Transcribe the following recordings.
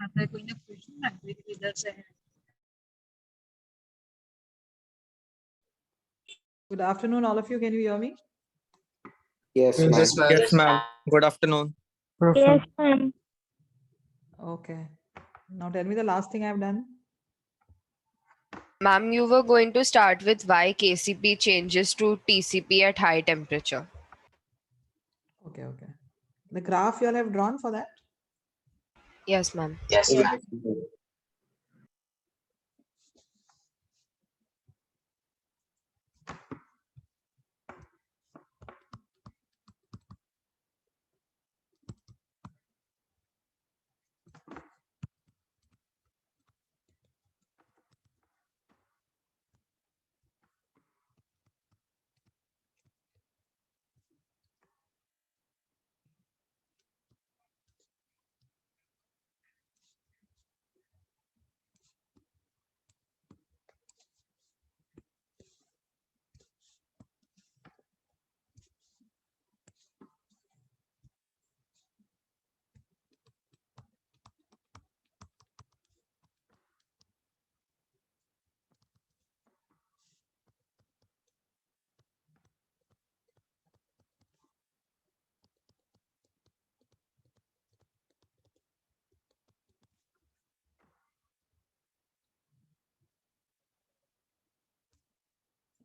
आता है, कोई ने पूछा ना इधर से है. Good afternoon, all of you. Can you hear me? Yes, Yes, ma'am. ma'am. Yes, ma'am. Good afternoon. Yes, ma'am. Okay. Now tell me the last thing I've done. Ma'am, you were going to start with why KCP changes to TCP at high temperature. Okay, okay. The graph you all have drawn for that? Yes, ma'am. Yes, ma'am.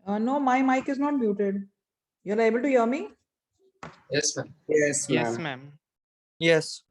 No, my mic is not muted. You're able to hear me? Yes, ma'am. Yes, Yes, ma'am. ma'am. Yes.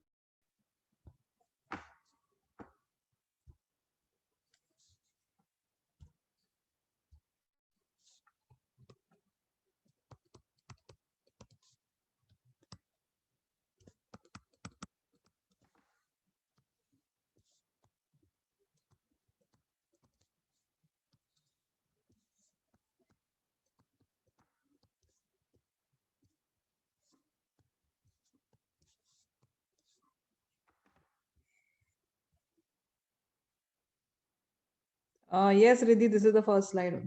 Yes, Riddhi, this is the first slide.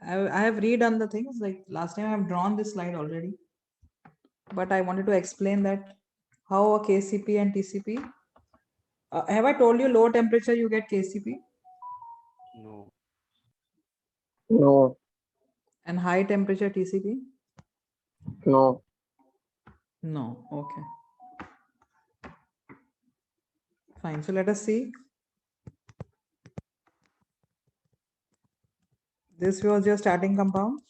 I have redone the things like last time I have drawn this slide already. But I wanted to explain that how a KCP and TCP. Have I told you low temperature you get KCP No. No. and high temperature TCP? No. No. Okay. Fine. So let us see. This was your starting compound.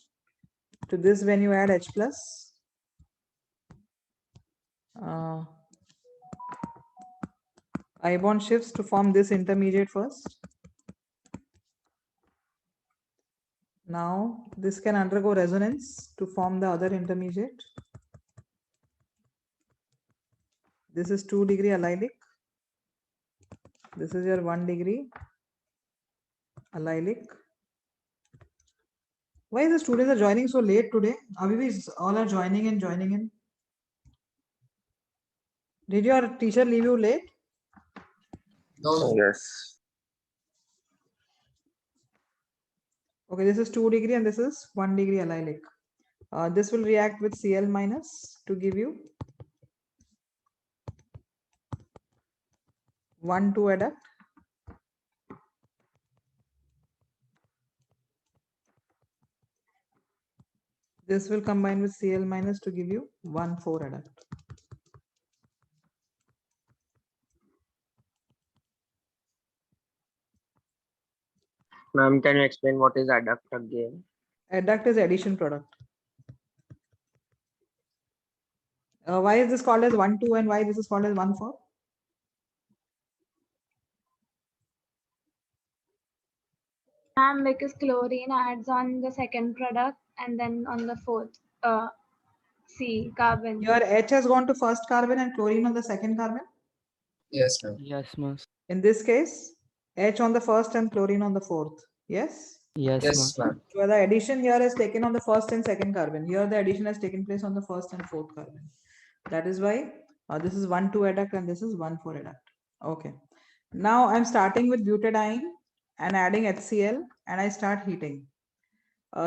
To this, when you add H plus, I bond shifts to form this intermediate first. Now this can undergo resonance to form the other intermediate. This is 2 degree allylic. This is your 1 degree allylic. Why the students are joining so late today? Abhi all are joining in. Did your teacher leave you late? No. Yes. Okay, this is 2 degree and this is 1 degree allylic. This will react with Cl minus to give you 1,2 adduct. This will combine with Cl minus to give you 1,4 adduct. Ma'am, can you explain what is adduct again? Adduct is addition product. Why is this called as 1,2 and why this is called as 1,4? Ma'am, because chlorine adds on the second product and then on the fourth, C, carbon. Your H has gone to first carbon and chlorine on the second carbon. Yes, ma'am. Yes, ma'am. In this case, H on the first and chlorine on the fourth. Yes? Yes, Yes, ma'am. ma'am. So the addition here is taken on the first and second carbon. Here the addition has taken place on the first and fourth carbon. That is why this is 1,2 adduct and this is 1,4 adduct. Okay. Now I'm starting with butadiene and adding HCl and I start heating.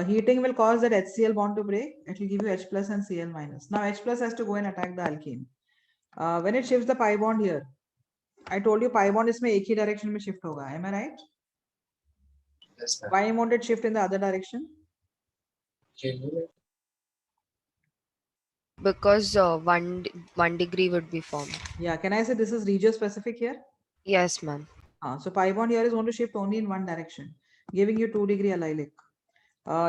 Heating will cause that HCl bond to break. It will give you H plus and Cl minus. Now H plus has to go and attack the alkene. When it shifts the pi bond here, I told you pi bond इसमें एक ही direction में shift होगा. Am I right? Yes, ma'am. Why won't it shift in the other direction? Because one degree would be formed. Yeah. Can I say this is regio specific here? Yes, ma'am. So pi bond here is going to shift only in one direction, giving you 2-degree allylic.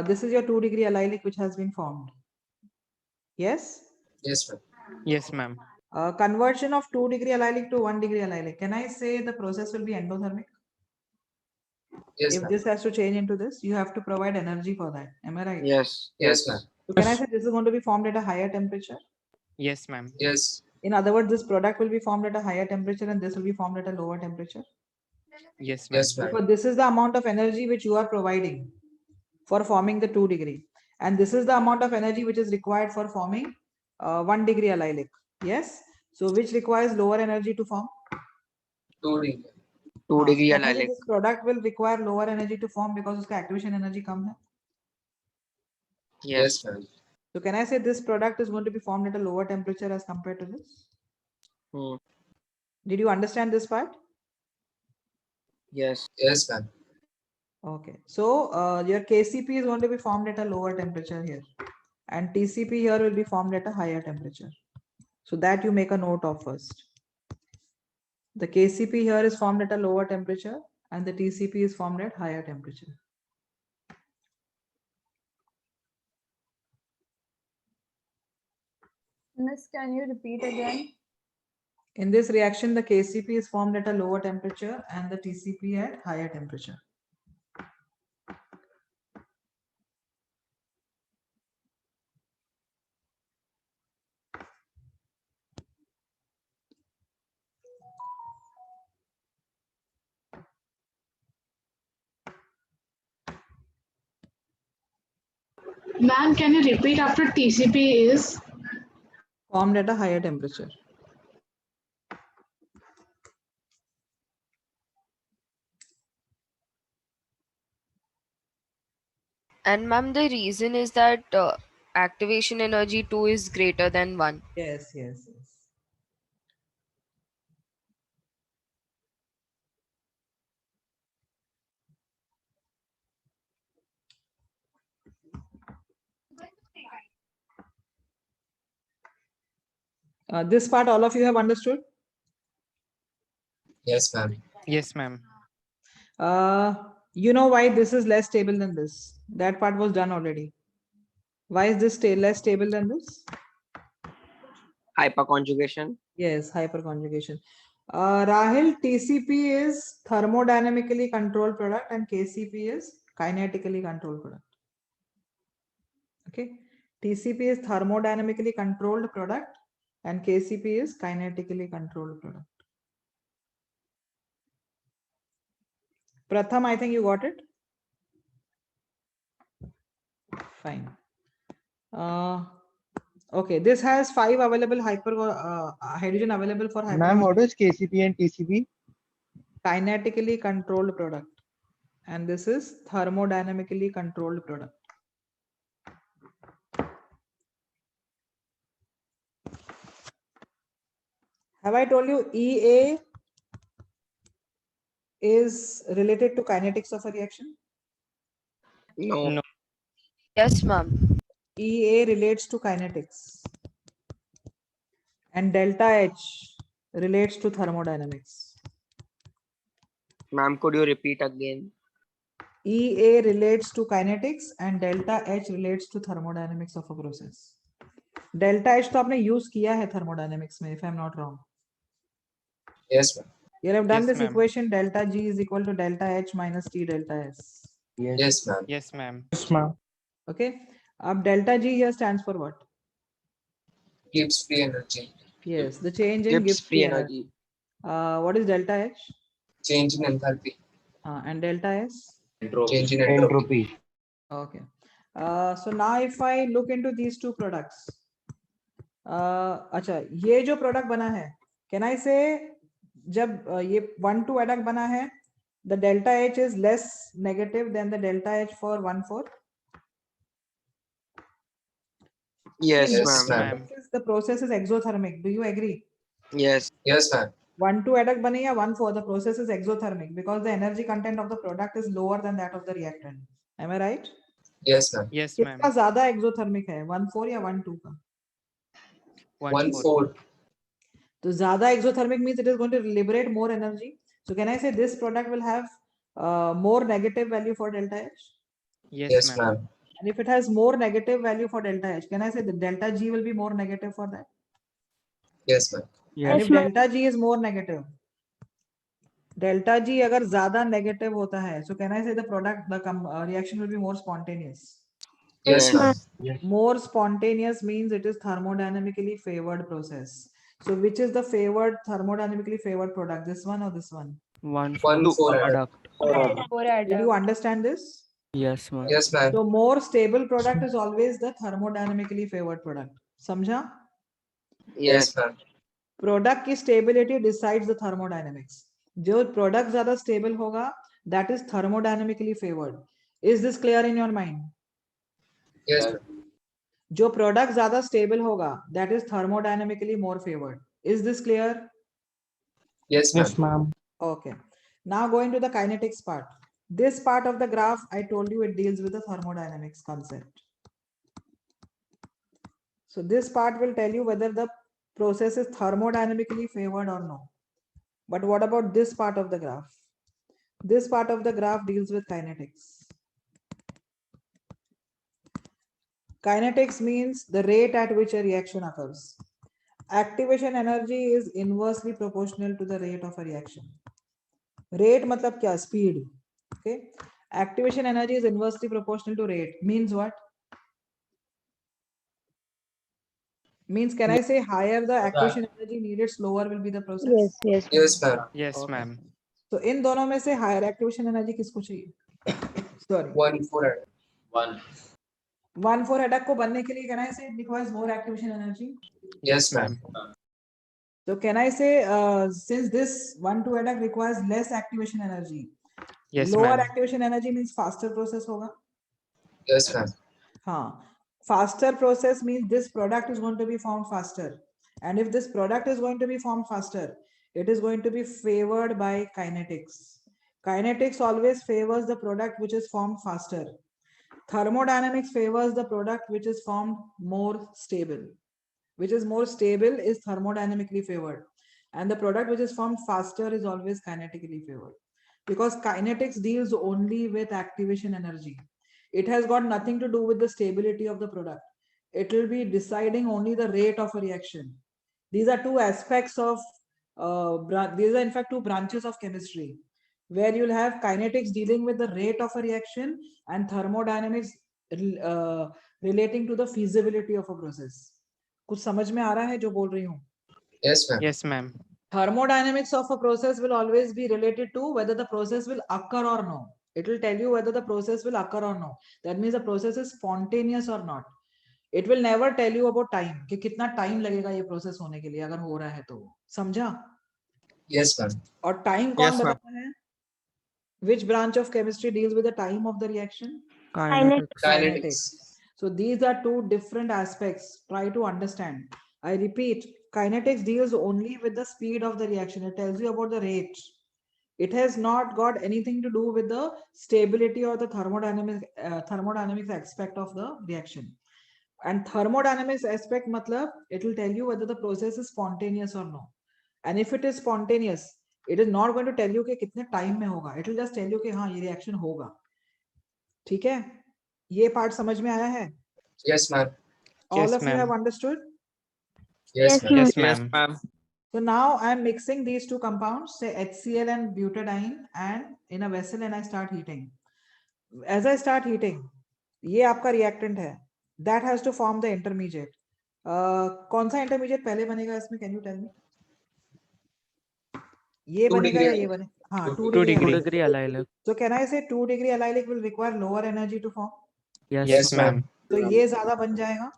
This is your 2-degree allylic which has been formed. Yes. Yes, ma'am. Yes, ma'am. Conversion of 2-degree allylic to 1-degree allylic. Can I say the process will be endothermic? Yes, If ma'am. this has to change into this, you have to provide energy for that. Am I right? Yes. Yes, ma'am. So can I say this is going to be formed at a higher temperature? Yes, ma'am. Yes. In other words, this product will be formed at a higher temperature and this will be formed at a lower temperature. Yes, ma'am. Yes, ma'am. Because this is the amount of energy which you are providing for forming the 2-degree. And this is the amount of energy which is required for forming 1-degree allylic. Yes. So which requires lower energy to form? 2D. 2-degree Can I say allylic. this product will require lower energy to form because उसका activation energy कम है. Yes. Yes, ma'am. So can I say this product is going to be formed at a lower temperature as compared to this? Hmm. Did you understand this part? Yes. Yes, ma'am. Okay. So your KCP is going to be formed at a lower temperature here, and TCP here will be formed at a higher temperature. So that you make a note of first. The KCP here is formed at a lower temperature and the TCP is formed at higher temperature. Miss, can you repeat again? In this reaction, the KCP is formed at a lower temperature and the TCP at higher temperature. Ma'am, can you repeat after TCP is? Formed at a higher temperature. And ma'am, the reason is that activation energy 2 is greater than 1. Yes, yes, yes. This part all of you have understood? Yes, ma'am. Yes, ma'am. You know why this is less stable than this? That part was done already. Why is this less stable than this? Hyperconjugation. Yes, hyperconjugation. Rahil, TCP is thermodynamically controlled product and KCP is kinetically controlled product. Okay. TCP is thermodynamically controlled product and KCP is kinetically controlled product. Pratham, I think you got it. Fine. Okay, this has 5 available hydrogen available for Ma'am, what is KCP and TCP? kinetically controlled product, and this is thermodynamically controlled product. Have I told you EA is related to kinetics of a reaction? No. No. Yes, ma'am. EA relates to kinetics and delta H relates to thermodynamics. Ma'am, could you repeat again? EA relates to kinetics and delta H relates to thermodynamics of a process. Delta H तो आपने use किया है thermodynamics में, if I'm not wrong. Yes, ma'am. You have done Yes, this ma'am. equation delta G is equal to delta H minus T delta S. Yes, ma'am. Yes, ma'am. Yes, ma'am. Okay. Ab delta G here stands for what? Gives free energy. Yes, the change in Gives free energy. What is delta H? Change in enthalpy. And delta S? Change in entropy. Entropy. Okay. So now if I look into these two products, अच्छा ये जो product बना है, can I say जब ये 1,2 adduct बना है, the delta H is less negative than the delta H for 1,4? Yes, Yes, ma'am. ma'am. The process is exothermic. Do you agree? Yes. Yes, ma'am. 1,2 adduct बने या 1,4, the process is exothermic because the energy content of the product is lower than that of the reactant. Am I right? Yes, ma'am. Yes, किसका ma'am. ज्यादा exothermic है, 1,4 या 1,2 का? 1,4. तो ज्यादा exothermic means it is going to liberate more energy. So can I say this product will have more negative value for delta H? Yes, Yes, ma'am. ma'am. And if it has more negative value for delta H, can I say the delta G will be more negative for that? Yes, ma'am. And if delta G is more negative, delta G अगर ज्यादा negative होता है, so can I say the product, the reaction will be more spontaneous? Yes, ma'am. More spontaneous means it is thermodynamically favored process. So which is the thermodynamically favored product? This one or this one? 1,4 adduct. Did you understand this? Yes, ma'am. Yes, ma'am. So more stable product is always the thermodynamically favored product. समझा? Yes, ma'am. Product की stability decides the thermodynamics. जो product ज़्यादा stable होगा, that is thermodynamically favored. Is this clear in your mind? Yes, ma'am. जो product ज़्यादा stable होगा, that is thermodynamically more favored. Is this clear? Yes, ma'am. ma'am. Okay. Now going to the kinetics part. This part of the graph, I told you it deals with the thermodynamics concept. So this part will tell you whether the process is thermodynamically favored or no. But what about this part of the graph? This part of the graph deals with kinetics. Kinetics means the rate at which a reaction occurs. Activation energy is inversely proportional to the rate of a reaction. Rate मतलब क्या? Speed. Okay. Activation energy is inversely proportional to rate. Means what? Means can I say higher the activation energy needed, slower will be the process? Yes, ma'am. Yes, Okay. ma'am. So इन दोनों में से higher activation energy किसको चाहिए? Sorry. 1,4 adduct. 1,4 adduct को बनने के लिए can I say it requires more activation energy? Yes, ma'am. So can I say since this 1,2 adduct requires less activation energy, Yes, lower ma'am. activation energy means faster process होगा? Yes, ma'am. हाँ. Faster process means this product is going to be formed faster. And if this product is going to be formed faster, it is going to be favored by kinetics. Kinetics always favors the product which is formed faster. Thermodynamics favors the product which is formed more stable. Which is more stable is thermodynamically favored. And the product which is formed faster is always kinetically favored. Because kinetics deals only with activation energy. It has got nothing to do with the stability of the product. It will be deciding only the rate of a reaction. These are two aspects of, these are in fact two branches of chemistry, where you'll have kinetics dealing with the rate of a reaction and thermodynamics relating to the feasibility of a process. कुछ समझ में आ रहा है जो बोल रही हूँ? Yes, ma'am. Yes, ma'am. Thermodynamics of a process will always be related to whether the process will occur or no. It will tell you whether the process will occur or no. That means the process is spontaneous or not. It will never tell you about time कि कितना time लगेगा ये process होने के लिए अगर हो रहा है तो. समझा? Yes, ma'am. और time कौन Yes, ma'am. बताता है? Which branch of chemistry deals with the time of the reaction? Kinetics. So these are two different aspects. Try to understand. I repeat, kinetics deals only with the speed of the reaction. It tells you about the rate. It has not got anything to do with the stability or the thermodynamics aspect of the reaction. And thermodynamics aspect matlab, it will tell you whether the process is spontaneous or no. And if it is spontaneous, it is not going to tell you कि कितने time में होगा. It will just tell you कि हाँ ये reaction होगा. ठीक है? ये part समझ में आया है? Yes, ma'am. All Yes, of you have ma'am. understood? Yes, ma'am. Yes, Yes, ma'am. ma'am. So now I'm mixing these two compounds, say HCl and butadiene, and in a vessel, and I start heating. As I start heating, ये आपका reactant है. That has to form the intermediate. कौन सा intermediate पहले बनेगा इसमें? Can you tell me? ये 2 बनेगा या degree. ये बने? हाँ, 2 2 degree. degree. allylic. So can I say 2 degree allylic will require lower energy to form? Yes, ma'am. तो ये ज्यादा बन जाएगा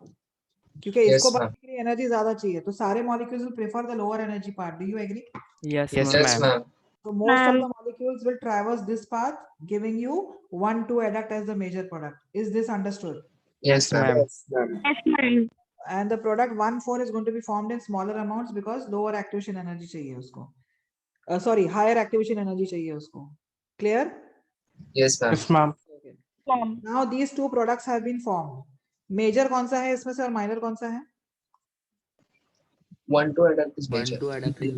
क्योंकि Yes, इसको ma'am. बनने के लिए एनर्जी ज्यादा चाहिए तो सारे molecules will prefer the lower energy part. Do you agree? Yes, Yes, ma'am. ma'am. So most of the molecules will traverse this path, giving you 1,2 adduct as the major product. Is this understood? Yes, ma'am. And the product 1,4 is going to be formed in smaller amounts because lower activation energy चाहिए उसको. sorry, higher activation energy चाहिए उसको. Clear? Yes, ma'am. Yes, ma'am. Now these two products have been formed. Major कौन सा है इसमें से और minor कौन सा है? 1-2 adduct is major.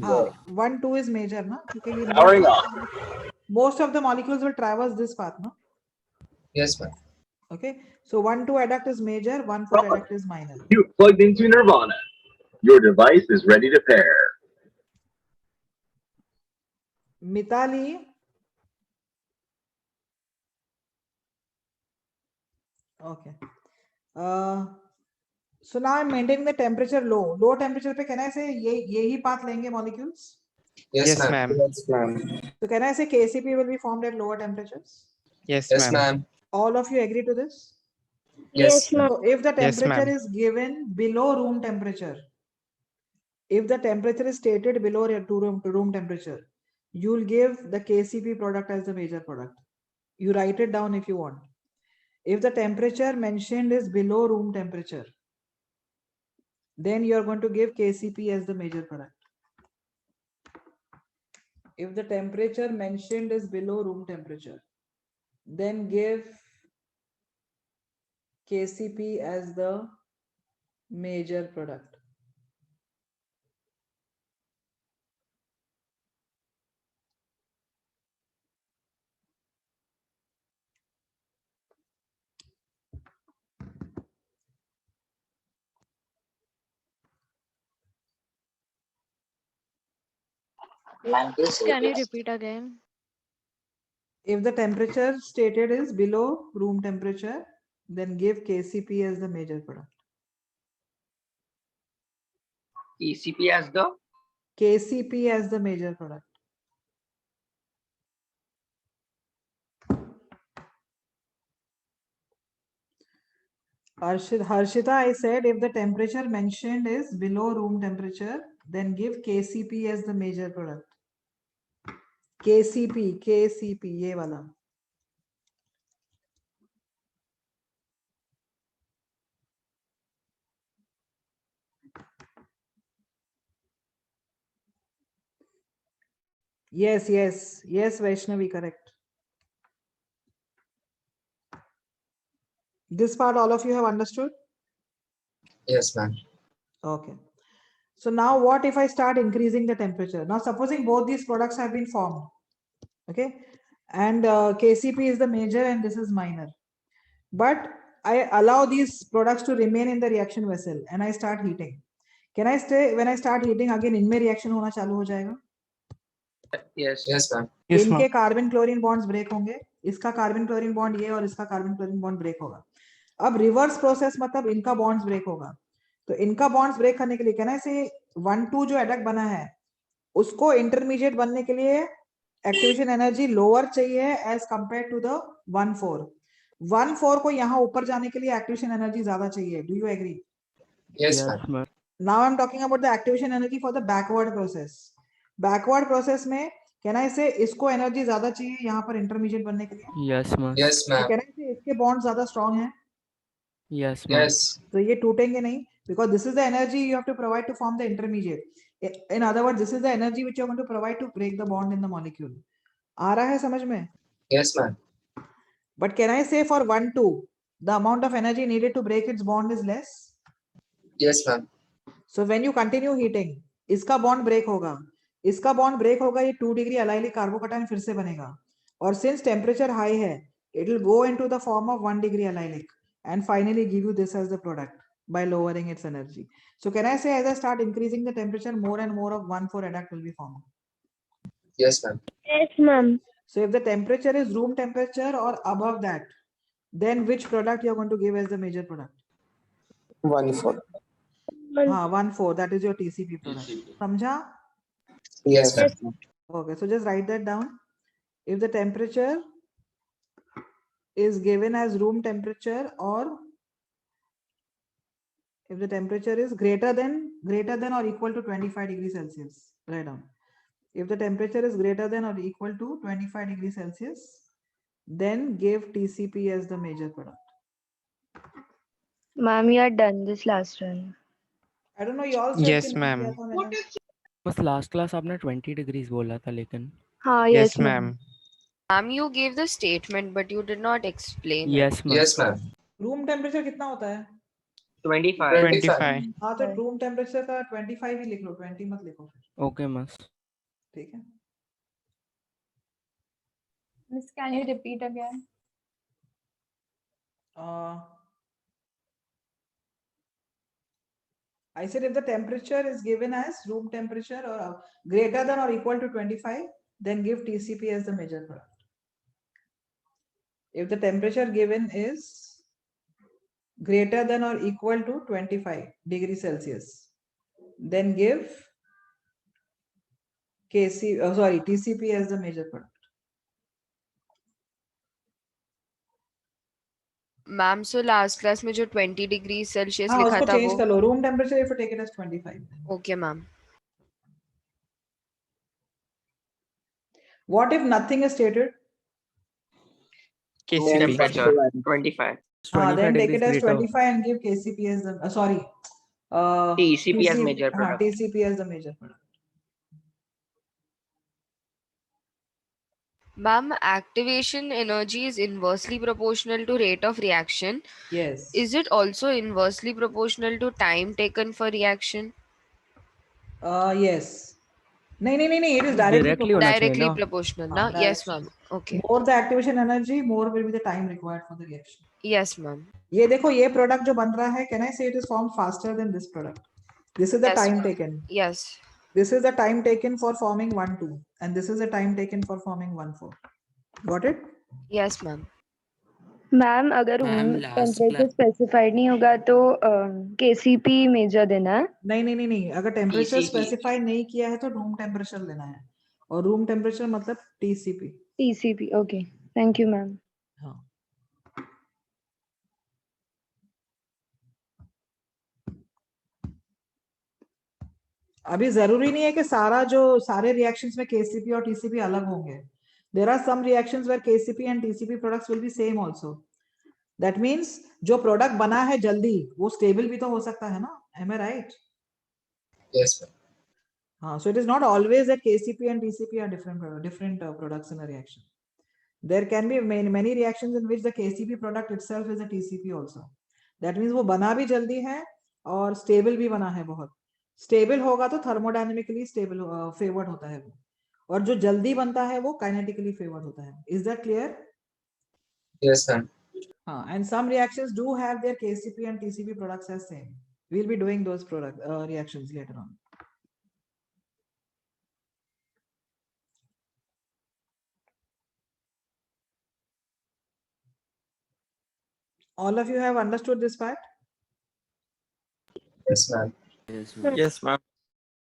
हाँ, 1-2 is major ना, क्योंकि ये most of the molecules will traverse this path, no? Yes, ma'am. Okay, so 1-2 adduct is major, 1-4 adduct is minor. You plugged into Nirvana. Your device is ready to pair. Mitali. Okay. So now I'm maintaining the temperature low. Low temperature पे can I say यही path लेंगे molecules? Yes, Yes, ma'am. ma'am. So can I say KCP will be formed at lower temperatures? Yes, Yes, ma'am. ma'am. All of you agree to this? Yes. So if the Yes, temperature ma'am. is given below room temperature, if the temperature is stated below room temperature, you'll give the KCP product as the major product. You write it down if you want. If the temperature mentioned is below room temperature, then you're going to give KCP as the major product. If the temperature mentioned is below room temperature, then give KCP as the major product. Can you repeat again? If the temperature stated is below room temperature, then give KCP as the major product. TCP as the KCP as the major product. Harshita, I said if the temperature mentioned is below room temperature, then give KCP as the major product. KCP, ये वाला. Yes, Vaishnavi, correct. This part all of you have understood? Yes, ma'am. Okay. So now what if I start increasing the temperature? Now supposing both these products have been formed, okay, and KCP is the major and this is minor, but I allow these products to remain in the reaction vessel and I start heating. Can I stay when I start heating again इनमें reaction होना चालू हो जाएगा? yes. Yes, ma'am. Yes, इनके ma'am. Carbon chlorine bonds break होंगे, इसका carbon chlorine bond ये और इसका कार्बन क्लोरीन बॉन्ड ब्रेक होगा. अब रिवर्स प्रोसेस मतलब इनका बॉन्ड्स ब्रेक होगा. तो इनका बॉन्ड्स ब्रेक करने के लिए कहना है 1-2 जो एडक्ट बना है उसको इंटरमीडिएट बनने के लिए एक्टिवेशन एनर्जी लोअर चाहिए एज कंपेयर टू द 1-4. 1-4 को यहाँ ऊपर जाने के लिए एक्टिवेशन एनर्जी ज्यादा चाहिए. Do you agree? Yes, ma'am. Now I'm talking about the activation energy for the backward process. Backward process में can I say इसको एनर्जी ज्यादा चाहिए यहाँ पर इंटरमीडिएट बनने के लिए? Yes, ma'am. Yes, तो ma'am. can I say इसके बॉन्ड ज्यादा स्ट्रॉन्ग हैं? Yes, ma'am. Yes. तो ये टूटेंगे नहीं because this is the energy you have to provide to form the intermediate. In other words, this is the energy which you are going to provide to break the bond in the molecule. आ रहा है समझ में? Yes, ma'am. But can I say for 1-2 the amount of energy needed to break its bond is less? Yes, ma'am. So when you continue heating, इसका bond break होगा, इसका bond break होगा, ये 2 degree allylic carbocation फिर से बनेगा. और since temperature high है, it will go into the form of 1 degree allylic and finally give you this as the product by lowering its energy. So can I say as I start increasing the temperature, more and more of 1,4 adduct will be formed? Yes, ma'am. Yes, ma'am. So if the temperature is room temperature or above that, then which product you are going to give as the major product? 1-4. 1,4, that is your TCP product. Samjha? Yes, ma'am. Okay, so just write that down. If the temperature is given as room temperature or if the temperature is greater than or equal to 25 degrees Celsius, write down. If the temperature is greater than or equal to 25 degrees Celsius, then give TCP as the major product. Ma'am, you had done this last run. I don't know, you all said Yes, कि नहीं ma'am. किया था मैंने. बस last class आपने 20 degrees बोला था लेकिन हाँ Yes, yes ma'am. ma'am. Ma'am, you gave the statement, but you did not explain it. Yes ma'am Yes, ma'am. Room temperature कितना होता है? 25. 25. हाँ तो रूम टेम्परेचर का 25 ही लिख लो, 20 मत लिखो फिर, ओके मस ठीक है? Miss, can you repeat again? I said if the temperature is given as room temperature or greater than or equal to 25, then give TCP as the major product. If the temperature given is greater than or equal to 25 degrees Celsius, then give TCP as the major product. Ma'am, so last class में जो 20 degree Celsius हाँ लिखा उसको था change वो कर लो, room temperature if you take it as 25. Okay, ma'am. What if nothing is stated? Room KCP. temperature 25. Then 25 take it degrees as greater 25 and give KCP as the TCP as major product. TCP as the major product. Ma'am, activation energy is inversely proportional to rate of reaction. Yes. Is it also inversely proportional to time taken for reaction? Yes. नहीं, it is directly Directly होना चाहिए Directly ना proportional, हाँ, na? Yes, direction. ma'am. Okay. More the activation energy, more will be the time required for the reaction. Yes, ma'am. ये देखो ये product जो बन रहा है, can I say it is formed faster than this product? This is the Yes, time ma'am. taken. Yes. This is the time taken for forming 1,2, and this is the time taken for forming 1,4. Got it? Yes, ma'am. Ma'am अगर room temperature specified नहीं होगा तो KCP major देना है. नहीं, अगर temperature TCP. Specify नहीं किया है तो रूम टेम्परेचर लेना है, और रूम टेम्परेचर मतलब TCP. TCP. Okay, thank you ma'am. हाँ. अभी जरूरी नहीं है कि सारे रिएक्शंस में केसीपी और टीसीपी अलग होंगे. There are some reactions where KCP and TCP products will be same also. दैट मींस जो प्रोडक्ट बना है जल्दी वो स्टेबल भी तो हो सकता है ना. एम आई राइट? Yes, ma'am. हाँ. So it is not always that KCP and TCP are different products in a reaction. There can be many reactions in which the KCP product itself is a TCP also. That means वो बना भी जल्दी है और stable भी बना है बहुत. स्टेबल होगा तो थर्मोडायनेमिकली स्टेबल फेवर्ड होता है वो, और जो जल्दी बनता है वो काइनेटिकली फेवर्ड होता है. Is that clear? Yes, ma'am. हाँ. And some reactions do have their KCP and TCP products as same. We'll be doing those reactions later on. All of you have understood this part? Yes, ma'am. Yes, ma'am.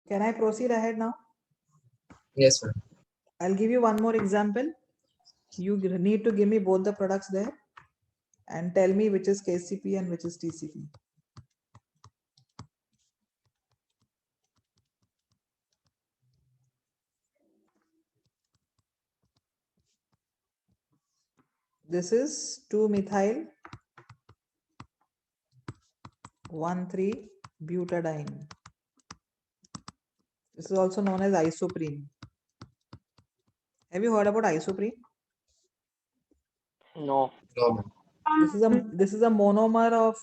Can I proceed ahead now? Yes, ma'am. I'll give you one more example. You need to give me both the products there and tell me which is KCP and which is TCP. This is 2-methyl 1,3-butadiene. This is also known as isoprene. Have you heard about isoprene? No. No, ma'am. This is a monomer of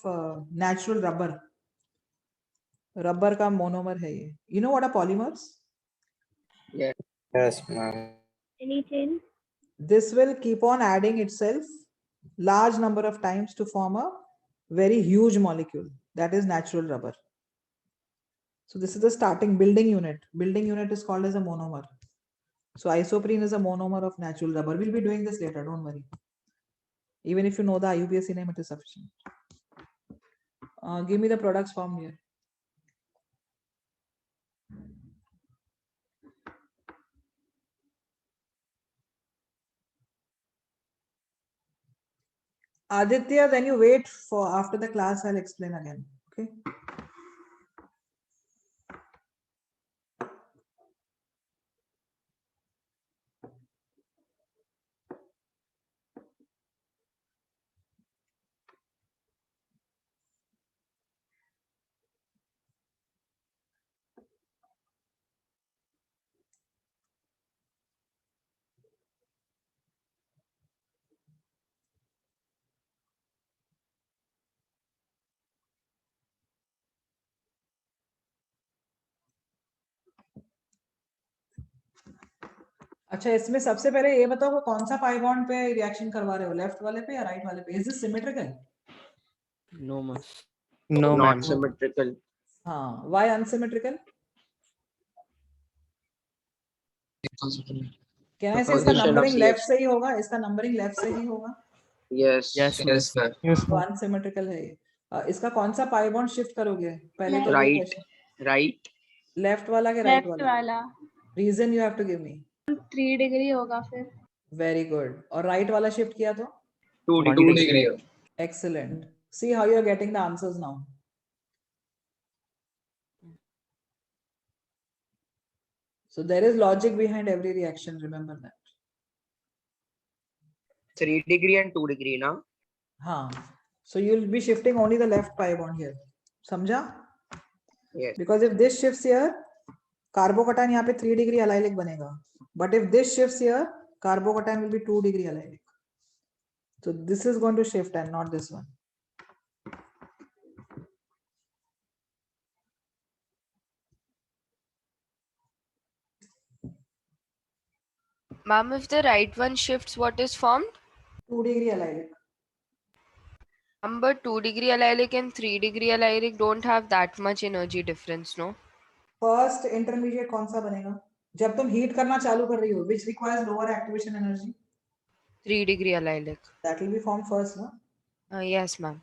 natural rubber. Rubber का monomer है ये. You know what are polymers? Yes. Yes, ma'am. Anything? This will keep on adding itself large number of times to form a very huge molecule, that is natural rubber. So this is the starting building unit. Building unit is called as a monomer. So isoprene is a monomer of natural rubber. We'll be doing this later, don't worry. Even if you know the IUPAC name, it is sufficient. Give me the products formed here. Aditya, then you wait for after the class, I'll explain again. Okay. अच्छा, इसमें सबसे पहले ये बताओ वो कौन सा pi bond पे रिएक्शन करवा रहे हो, लेफ्ट वाले पे या राइट वाले पे? Is this symmetrical? No, ma'am. No, Not ma'am. symmetrical. हाँ, why unsymmetrical? Can I say इसका Position of numbering left CH. से ही होगा? इसका नंबरिंग लेफ्ट से ही होगा? Yes. Yes, ma'am. Yes, ma'am. Yes, तो ma'am. अनसिमेट्रिकल है ये। इसका कौन सा पाई बॉन्ड शिफ्ट करोगे? पहले तो वो Right. Question, Right. लेफ्ट वाला के राइट लेफ्ट वाला? वाला reason you have to give me. 3 degree होगा फिर। Very good. और राइट वाला शिफ्ट किया तो? 2 2 degree. degree. Excellent. See how you are getting the answers now. So there is logic behind every reaction, remember that. 3 degree and 2 degree now. हाँ. So you'll be shifting only the left pi bond here. समझा? Yes. Because if this shifts here, carbocation यहाँ पे 3 degree allylic बनेगा. But if this shifts here, carbocation will be 2 degree allylic. So this is going to shift and not this one. Ma'am, if the right one shifts, what is formed? 2 degree allylic. But 2 degree allylic and 3 degree allylic don't have that much energy difference, no? First intermediate कौन सा बनेगा? जब तुम heat करना चालू कर रही हो, which requires lower activation energy? 3 degree allylic. That will be formed first, no? Yes, ma'am.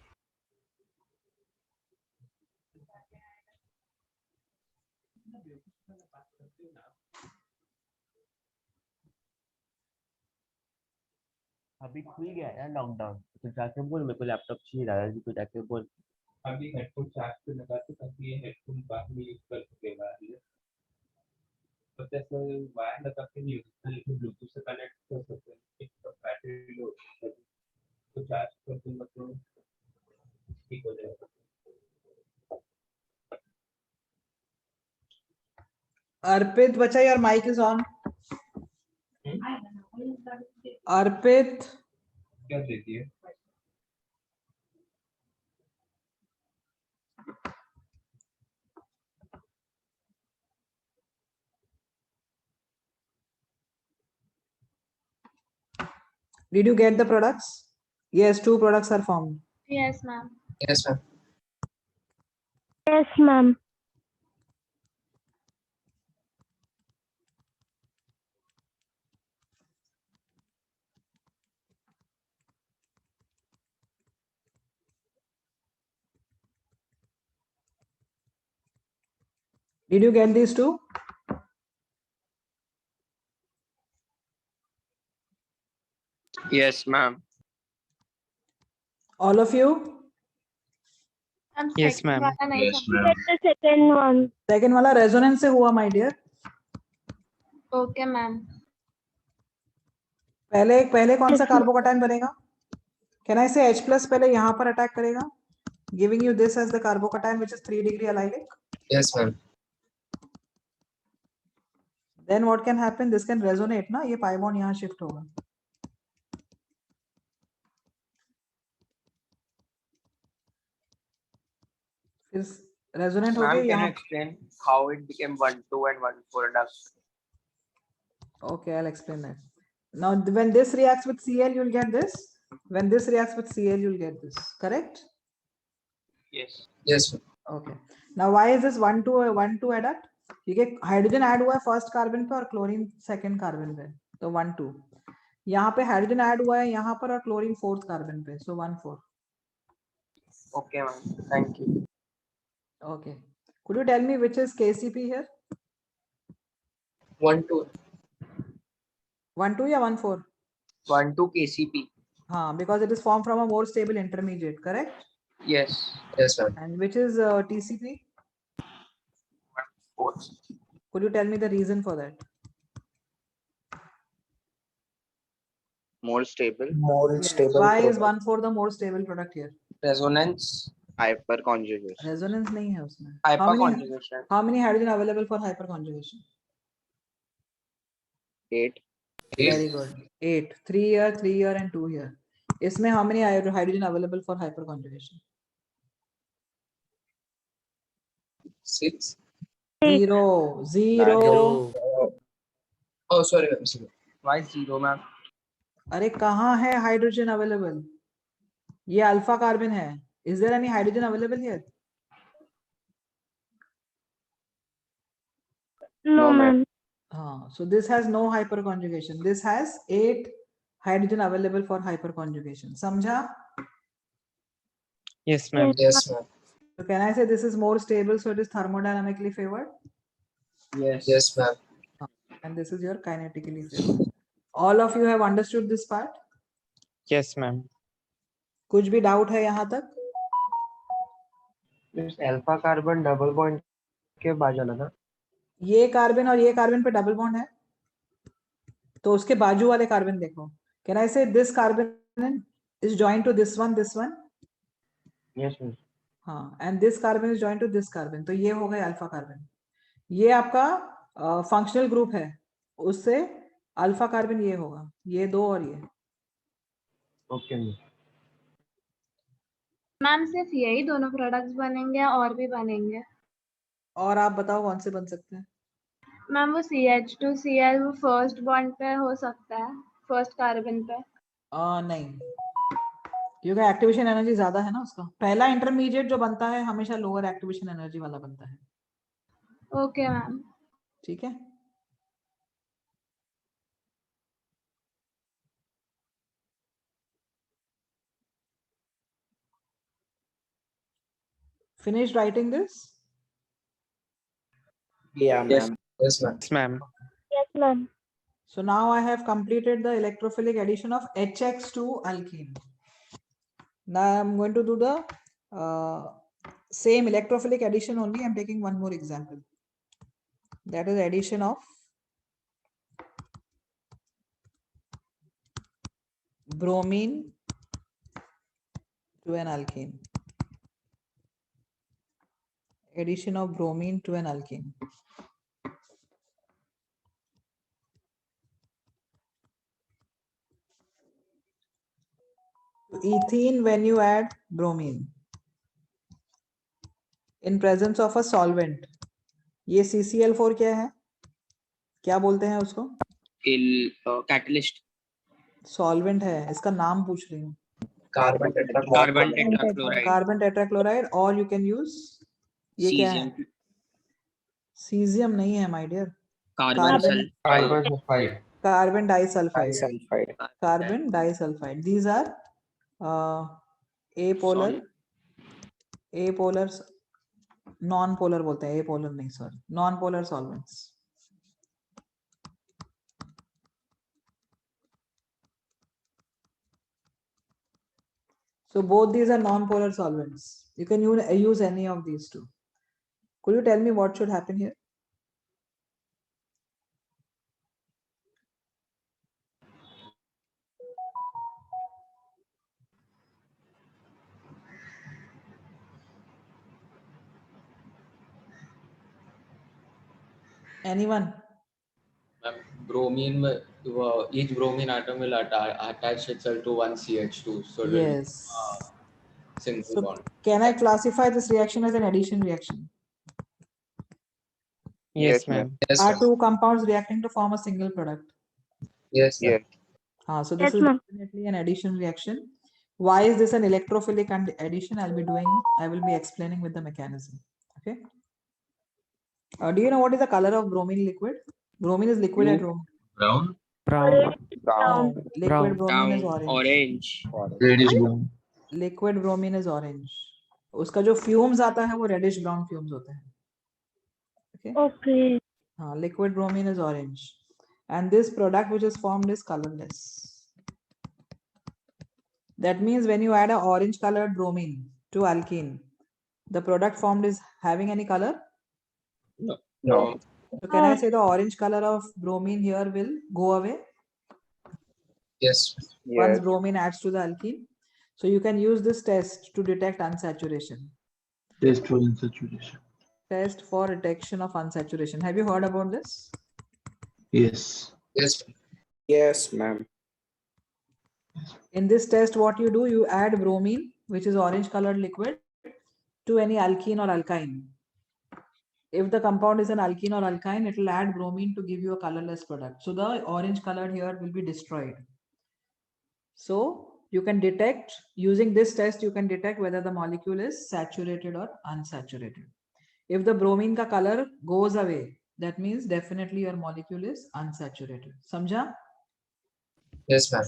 अभी खुल गया है लॉकडाउन, तो जाके बोल मेरे को लैपटॉप चाहिए दादाजी को, जाके बोल। अभी हेडफोन चार्ज पे लगा के ताकि ये हेडफोन बाद में यूज कर सकेगा। तो जैसे वायर लगा के नहीं होता, लेकिन ब्लूटूथ से कनेक्ट कर सकते हैं। एक बैटरी लो तो चार्ज कर दूंगा तो ठीक हो जाएगा। Arpit, bacha, your mic is on. Arpit. क्या देती है? Did you get the products? Yes, 2 products are formed. Yes, ma'am. Yes, ma'am. Yes, ma'am. Did you get these 2? Yes, ma'am. All of you? Yes, second ma'am. वाला नहीं Yes, समझा। ma'am. The second one. Second वाला resonance से हुआ, my dear. Okay, ma'am. पहले कौन सा carbocation बनेगा? Can I say H plus पहले यहाँ पर अटैक करेगा? Giving you this as the carbocation which is 3 degree allylic. Yes, ma'am. Then what can happen? This can resonate ना, ये pi bond यहाँ shift होगा. फिर resonate हो Ma'am, गया can you यहाँ. explain how it became 1,2 and 1,4 duct? Okay, I'll explain that. Now, when this reacts with Cl, you'll get this. When this reacts with Cl, you'll get this. Correct? Yes. Yes, ma'am. Okay. Now, why is this 1,2 adduct? ठीक है, hydrogen add हुआ है first carbon पे और chlorine second carbon पे, तो 1,2. यहाँ पे हाइड्रोजन ऐड हुआ है यहाँ पर और क्लोरीन फोर्थ कार्बन पे, so 1,4. Okay, ma'am. Thank you. Okay. Could you tell me which is KCP here? 1, 2. 1,2 या 1,4? 1,2 KCP. हाँ, because it is formed from a more stable intermediate, correct? Yes. Yes, ma'am. And which is TCP? 1,4. Could you tell me the reason for that? More stable. More Yes. stable. Why is product. 1,4 the more stable product here? Resonance. Hyperconjugation. Resonance नहीं है उसमें. How many Hyperconjugation. hydrogen available for hyperconjugation? 8. Very good. 8. 3 here, 3 here, and 2 here. इसमें how many hydrogen available for hyperconjugation? 6. 0. 0. Oh, sorry, ma'am. Sorry. Why 0, ma'am? अरे कहाँ है hydrogen available? ये alpha carbon है. Is there any hydrogen available here? No, ma'am. So this has no hyperconjugation. This has 8 hydrogen available for hyperconjugation. Samjha? Yes, ma'am. Yes, ma'am. So can I say this is more stable, so it is thermodynamically favored? Yes. Yes, ma'am. And this is your kinetically favored. All of you have understood this part? Yes, ma'am. कुछ भी doubt है यहाँ तक? This alpha carbon double bond के बाद जाना था. ये कार्बन और ये कार्बन पे डबल बॉन्ड है, तो उसके बाजू वाले कार्बन देखो. Can I say this carbon is joined to this one? Yes, ma'am. हाँ, and this carbon is joined to this carbon. तो ये हो गया अल्फा कार्बन. ये आपका फंक्शनल ग्रुप है, उससे अल्फा कार्बन ये होगा, ये दो और ये. Okay, ma'am. मैम सिर्फ यही दोनों प्रोडक्ट्स बनेंगे और भी बनेंगे? और आप बताओ कौन से बन सकते हैं? मैम वो CH2Cl वो फर्स्ट बॉन्ड पे हो सकता है, फर्स्ट कार्बन पे? नहीं, क्योंकि एक्टिवेशन एनर्जी ज्यादा है ना उसका. पहला इंटरमीडिएट जो बनता है हमेशा लोअर एक्टिवेशन एनर्जी वाला बनता है. Okay ma'am. ठीक है. Finished writing this? Yeah, Yes. ma'am. Yes, ma'am. Yes, ma'am. Yes, ma'am. So now I have completed the electrophilic addition of HX to alkene. Now I'm going to do the same electrophilic addition only. I'm taking one more example. That is addition of bromine to an alkene. Addition of bromine to an alkene. Ethene, when you add bromine in presence of a solvent, ये CCl4 क्या है? क्या बोलते हैं उसको? Catalyst. Solvent है, इसका नाम पूछ रही हूँ. Carbon tetrachloride. Carbon tetrachloride. Carbon tetrachloride. और यू कैन यूज ये क्या है? Cesium. सीजियम नहीं है my dear. Carbon sulfide. Carbon sulfide. Carbon disulphide. Sulfide. Carbon disulphide. These are apolar, non-polar बोलते हैं, apolar नहीं, sorry, non-polar solvents. So both these are non-polar solvents. You can use any of these two. Could you tell me what should happen here? Anyone? Bromine, each bromine atom will attach itself to one CH2. So it Yes. will, single So bond. can I classify this reaction as an addition reaction? Yes, ma'am. Yes, Are ma'am. two compounds reacting to form a single product? Yes, ma'am. So this Yes, is ma'am. definitely an addition reaction. Why is this an electrophilic addition? I will be explaining with the mechanism. Okay. Do you know what is the color of bromine liquid? Bromine is liquid at room. Brown? Brown. Brown. Liquid Brown. bromine is Brown. orange. Orange. Reddish brown. Liquid bromine is orange. उसका जो fumes आता है वो reddish brown fumes होते हैं. Okay. Okay. Liquid bromine is orange. And this product which is formed is colorless. That means when you add an orange colored bromine to alkene, the product formed is having any color? No. So can I say the orange color of bromine here will go away Yes. once bromine adds to the alkene? So you can use this test to detect unsaturation. Test for unsaturation. Test for detection of unsaturation. Have you heard about this? Yes. Yes. Yes, ma'am. In this test, what you do, you add bromine, which is orange colored liquid, to any alkene or alkyne. If the compound is an alkene or alkyne, it will add bromine to give you a colorless product. So the orange colored here will be destroyed. So you can detect, using this test, you can detect whether the molecule is saturated or unsaturated. If the bromine ka color goes away, that means definitely your molecule is unsaturated. Samjha? Yes, ma'am.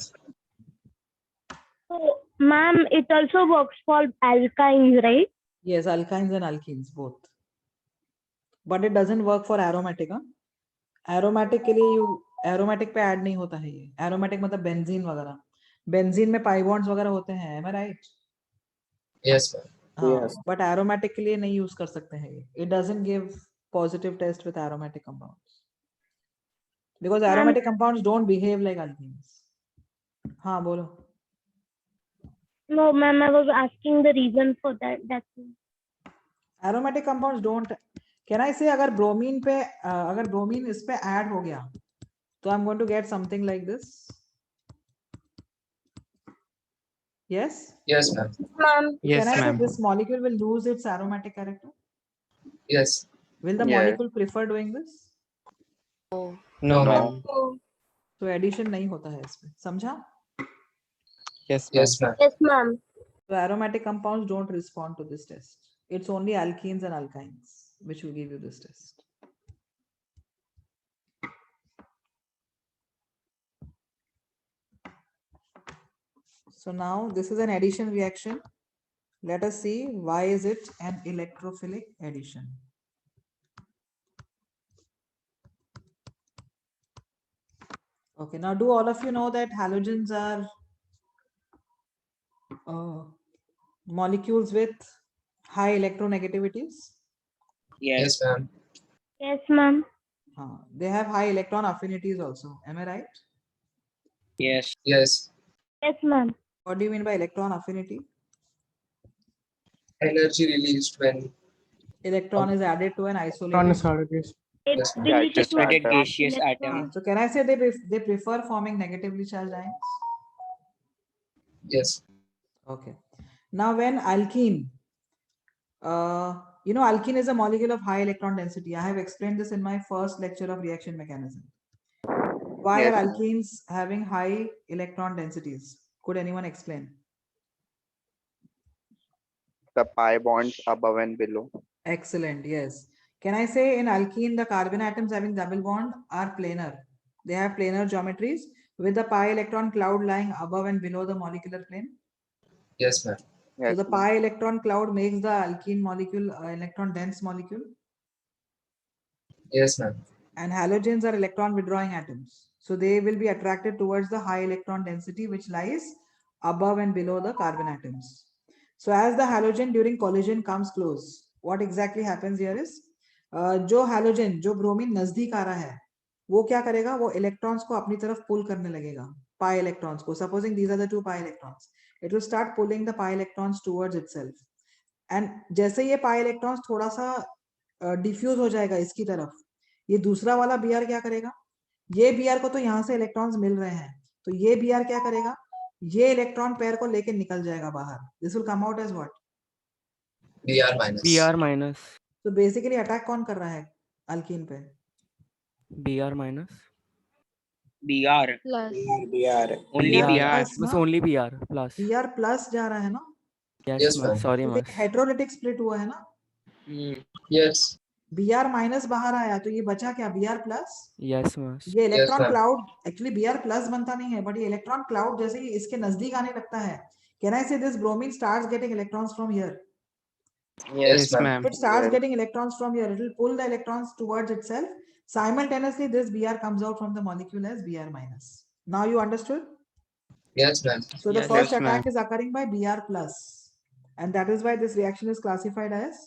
So, ma'am, it also works for alkynes, right? Yes, alkynes and alkenes both. But it doesn't work for aromatic. Huh? Aromatic के लिए you aromatic पे add नहीं होता है ये. Aromatic मतलब benzene वगैरह. Benzene में pi bonds वगैरह होते हैं. Am I right? Yes, ma'am. हाँ, but aromatic के लिए नहीं use कर सकते हैं ये. It doesn't give positive test with aromatic compounds. Because aromatic compounds don't behave like alkenes. हाँ बोलो. No, ma'am, I was asking the reason for that. That's Aromatic compounds don't. Can I say अगर bromine पे अगर bromine इस पे add हो गया, तो I'm going to get something like this. Yes. Yes, ma'am. Yes, Can I say ma'am. this molecule will lose its aromatic character? Yes. Will the molecule prefer doing this? No. No, ma'am. So addition नहीं होता है इसमें. समझा? Yes, ma'am. Yes, ma'am. Yes, ma'am. So aromatic compounds don't respond to this test. It's only alkenes and alkynes which will give you this test. So now this is an addition reaction. Let us see why is it an electrophilic addition. Okay, now do all of you know that halogens are molecules with high electronegativities? Yes, ma'am. Yes, ma'am. They have high electron affinities also. Am I right? Yes. Yes. Yes, ma'am. What do you mean by electron affinity? Energy released when Electron is added to an isolated. It's Yeah, related Just to added attract gaseous electrons. atom. So can I say they prefer forming negatively charged ions? yes. Okay. Now when alkene, alkene is a molecule of high electron density. I have explained this in my first lecture of reaction mechanism. Why are alkenes having high electron densities? Could anyone explain? The pi bonds above and below. Excellent. Yes. Can I say in alkene, the carbon atoms having double bond are planar. They have planar geometries with the pi electron cloud lying above and below the molecular plane. Yes, ma'am. So the pi electron cloud makes the alkene molecule electron dense molecule. Yes, ma'am. And halogens are electron withdrawing atoms. So they will be attracted towards the high electron density which lies above and below the carbon atoms. So as the halogen during collision comes close, what exactly happens here is जो halogen, जो bromine नजदीक आ रहा है, वो क्या करेगा? वो electrons को अपनी तरफ pull करने लगेगा, pi electrons को. Supposing these are the two pi electrons, it will start pulling the pi electrons towards itself. And जैसे ये pi electrons थोड़ा सा diffuse हो जाएगा इसकी तरफ, ये दूसरा वाला Br क्या करेगा? ये Br को तो यहाँ से इलेक्ट्रॉन्स मिल रहे हैं, तो ये Br क्या करेगा? ये इलेक्ट्रॉन पेयर को लेके निकल जाएगा बाहर. This will come out as what? Br minus. Br minus. So basically attack कौन कर रहा है अल्कीन पे? Br minus. Br. Plus. Only Br. Br. plus, Bas ना? only Br plus. Br plus जा रहा है ना? Yes, Yes, ma'am. ma'am. Sorry, तो ma'am. हेटेरोलिटिक स्प्लिट हुआ है ना? Yes. Br माइनस बाहर आया तो ये बचा क्या? Br plus. Yes, ma'am. ये electron ma'am. Cloud actually Br plus बनता नहीं है, बट ये इलेक्ट्रॉन क्लाउड जैसे ही इसके नजदीक आने लगता है, can I say this bromine starts getting electrons from here? Yes, ma'am. ma'am. If it starts getting electrons from here, it will pull the electrons towards itself. Simultaneously, this Br comes out from the molecule as Br minus. Now you understood? Yes, ma'am. So the Yes, first yes, attack ma'am. is occurring by Br plus, and that is why this reaction is classified as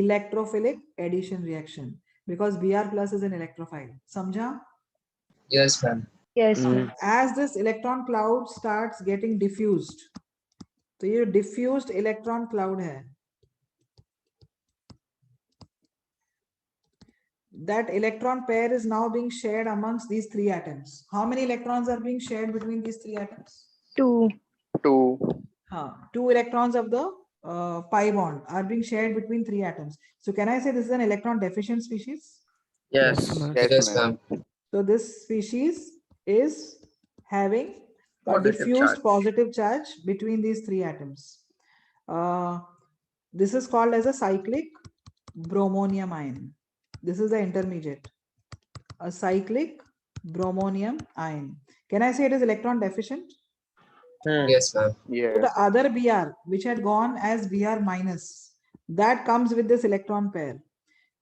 electrophilic addition reaction, because Br plus is an electrophile. Samjha? Yes, ma'am. Yes, Mm. ma'am. As this electron cloud starts getting diffused, तो ये diffused electron cloud है. That electron pair is now being shared amongst these three atoms. How many electrons are being shared between these three atoms? 2. 2. 2 electrons of the pi bond are being shared between 3 atoms. So can I say this is an electron deficient species? Yes. Yes, ma'am. So this species is having a Positive diffused charge. positive charge between these 3 atoms. This is called as a cyclic bromonium ion. This is the intermediate. A cyclic bromonium ion. Can I say it is electron deficient? Yes, ma'am. So Yes. the other Br, which had gone as Br minus, that comes with this electron pair.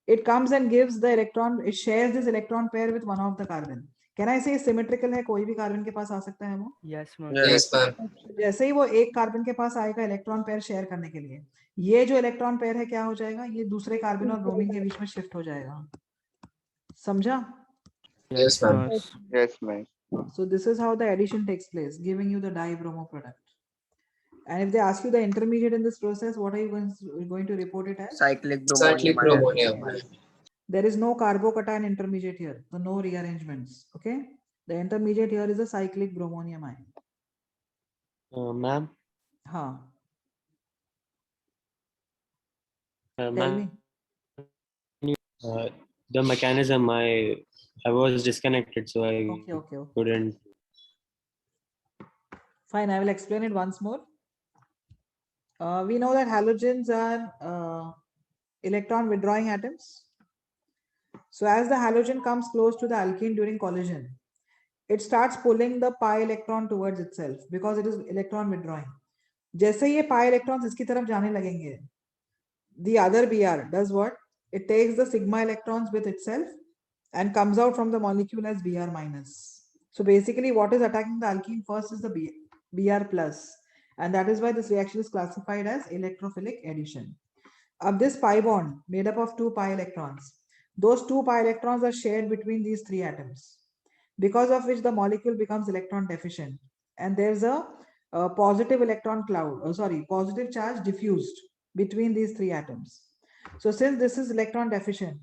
It comes and gives the electron, it shares this electron pair with one of the carbon. Can I say symmetrical है, कोई भी carbon के पास आ सकता है वो? Yes, ma'am. Yes, ma'am. जैसे ही वो एक कार्बन के पास आएगा इलेक्ट्रॉन पेयर शेयर करने के लिए, ये जो इलेक्ट्रॉन पेयर है क्या हो जाएगा? ये दूसरे कार्बन और ब्रोमीन के बीच में शिफ्ट हो जाएगा. समझा? Yes, ma'am. Yes, ma'am. So this is how the addition takes place, giving you the dibromo product. And if they ask you the intermediate in this process, what are you going to report it as? Cyclic Cyclic bromonium. bromonium. There is no carbocation intermediate here, so no rearrangements. Okay, the intermediate here is a cyclic bromonium ion. Ma'am, Huh. Tell ma'am, me. the mechanism I was disconnected, so I Okay. couldn't. Fine, I will explain it once more. We know that halogens are electron withdrawing atoms. So as the halogen comes close to the alkene during collision, it starts pulling the pi electron towards itself because it is electron withdrawing. जैसे ये pi electrons इसकी तरफ जाने लगेंगे, the other Br does what? It takes the sigma electrons with itself and comes out from the molecule as Br minus. So basically what is attacking the alkene first is the Br plus, and that is why this reaction is classified as electrophilic addition. Of this pi bond made up of 2 pi electrons, those 2 pi electrons are shared between these 3 atoms, because of which the molecule becomes electron deficient, and there's a positive electron cloud, positive charge diffused between these 3 atoms. So since this is electron deficient,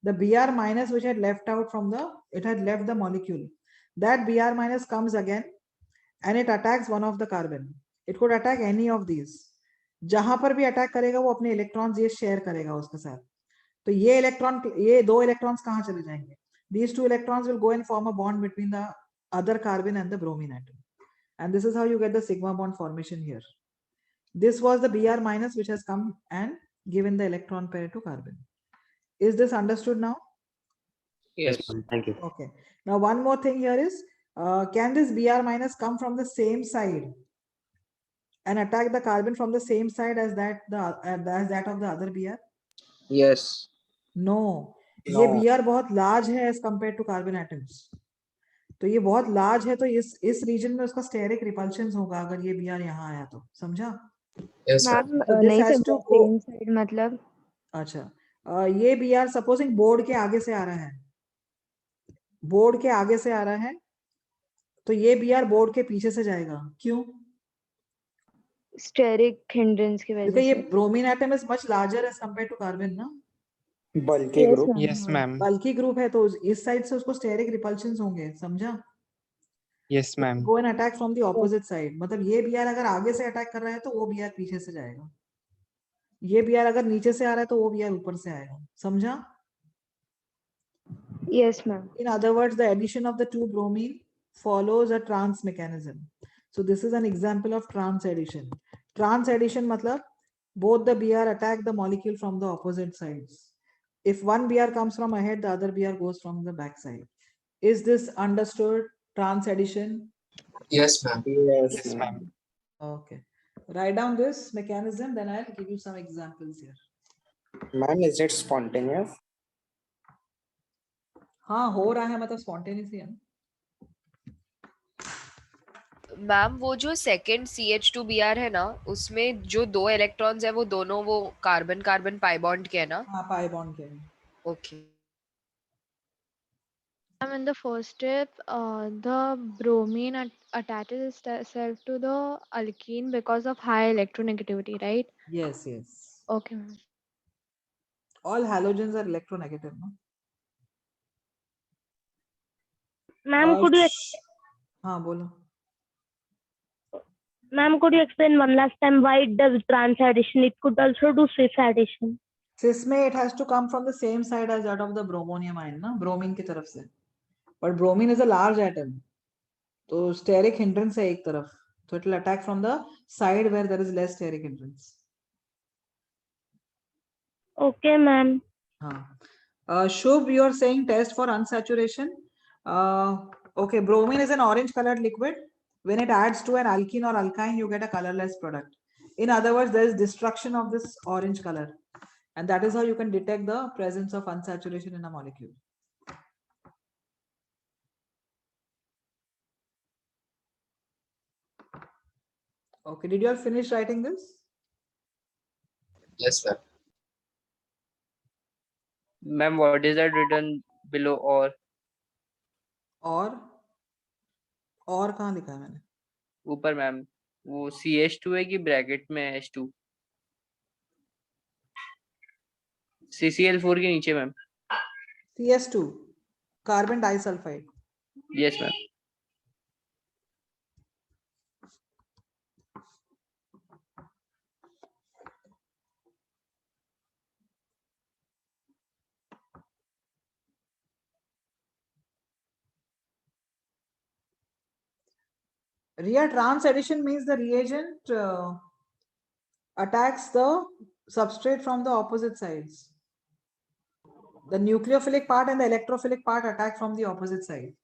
the Br minus which had left out from it had left the molecule, that Br minus comes again and it attacks one of the carbon. It could attack any of these. जहां पर भी attack करेगा वो अपने electrons ये share करेगा उसके साथ. तो ये 2 इलेक्ट्रॉन्स कहां चले जाएंगे? These 2 electrons will go and form a bond between the other carbon and the bromine atom. And this is how you get the sigma bond formation here. This was the Br minus which has come and given the electron pair to carbon. Is this understood now? Yes. Thank you. Okay. Now one more thing here is, can this Br minus come from the same side and attack the carbon from the same side as that of the other Br? Yes. No. No. ये Br बहुत large है as compared to carbon atoms. तो ये बहुत large है, तो इस region में उसका steric repulsions होगा अगर ये Br यहाँ आया तो. समझा? Yes, ma'am ma'am. So this नहीं has समझा, to go. सेम साइड मतलब अच्छा, ये Br सपोजिंग बोर्ड के आगे से आ रहा है, बोर्ड के आगे से आ रहा है, तो ये Br बोर्ड के पीछे से जाएगा. क्यों? स्टेरिक हिंड्रेंस की वजह क्योंकि ये से. Bromine atom is much larger as compare to carbon ना. Bulky Yes, group. ma'am. Yes, ma'am. बल्कि ग्रुप है तो इस साइड से उसको स्टेरिक रिपल्शंस होंगे. समझा? Yes, ma'am. Go and attack from the opposite side. मतलब ये Br अगर आगे से अटैक कर रहा है तो वो Br पीछे से जाएगा. ये Br अगर नीचे से आ रहा है तो वो Br ऊपर से आएगा. समझा? Yes, ma'am. In other words, the addition of the 2 bromine follows a trans mechanism. So this is an example of trans addition. Trans addition matlab both the Br attack the molecule from the opposite sides. If one Br comes from ahead, the other Br goes from the back side. Is this understood? Trans addition? Yes, ma'am. Yes, ma'am. Okay. Write down this mechanism, then I'll give you some examples here. Ma'am, is it spontaneous? हाँ हो रहा है, मतलब spontaneous ही है ना. Ma'am वो जो second CH2Br है ना, उसमें जो 2 इलेक्ट्रॉन्स है वो दोनों वो कार्बन कार्बन पाई बॉन्ड के है ना? हाँ पाई बॉन्ड के. Okay. In the first step, the bromine attaches itself to the alkene because of high electronegativity, right? Yes. Okay, ma'am. All halogens are electronegative, no? Ma'am, could you हाँ बोलो. Ma'am, could you explain one last time why it does trans addition? It could also do cis addition. cis में it has to come from the same side as that of the bromonium ion, ना bromine की तरफ से. But bromine is a large atom, तो steric hindrance है एक तरफ, so it will attack from the side where there is less steric hindrance. Okay, ma'am. Shubh, you are saying test for unsaturation. Okay, bromine is an orange colored liquid. When it adds to an alkene or alkyne, you get a colorless product. In other words, there is destruction of this orange color. And that is how you can detect the presence of unsaturation in a molecule. Okay, did you all finish writing this? Yes, ma'am. Ma'am, what is that written below or? और कहाँ लिखा है मैंने? ऊपर ma'am वो CH2 है कि bracket में है H2? CCl4 के नीचे ma'am. CS2, carbon disulfide. Yes ma'am. Ria, trans addition means the reagent attacks the substrate from the opposite sides. The nucleophilic part and the electrophilic part attack from the opposite side.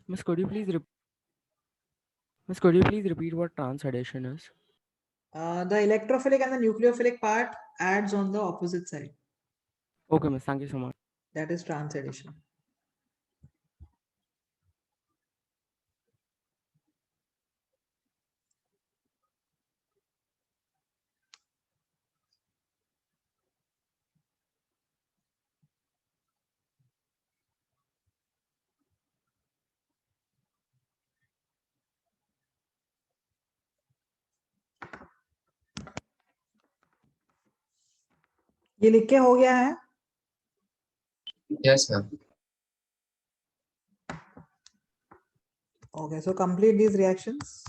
Miss, could you please repeat what trans addition is? The electrophilic and the nucleophilic part adds on the opposite side. Okay, miss. Thank you so much. That is trans addition. ये लिख के हो गया है? Yes, ma'am. Okay, so complete these reactions.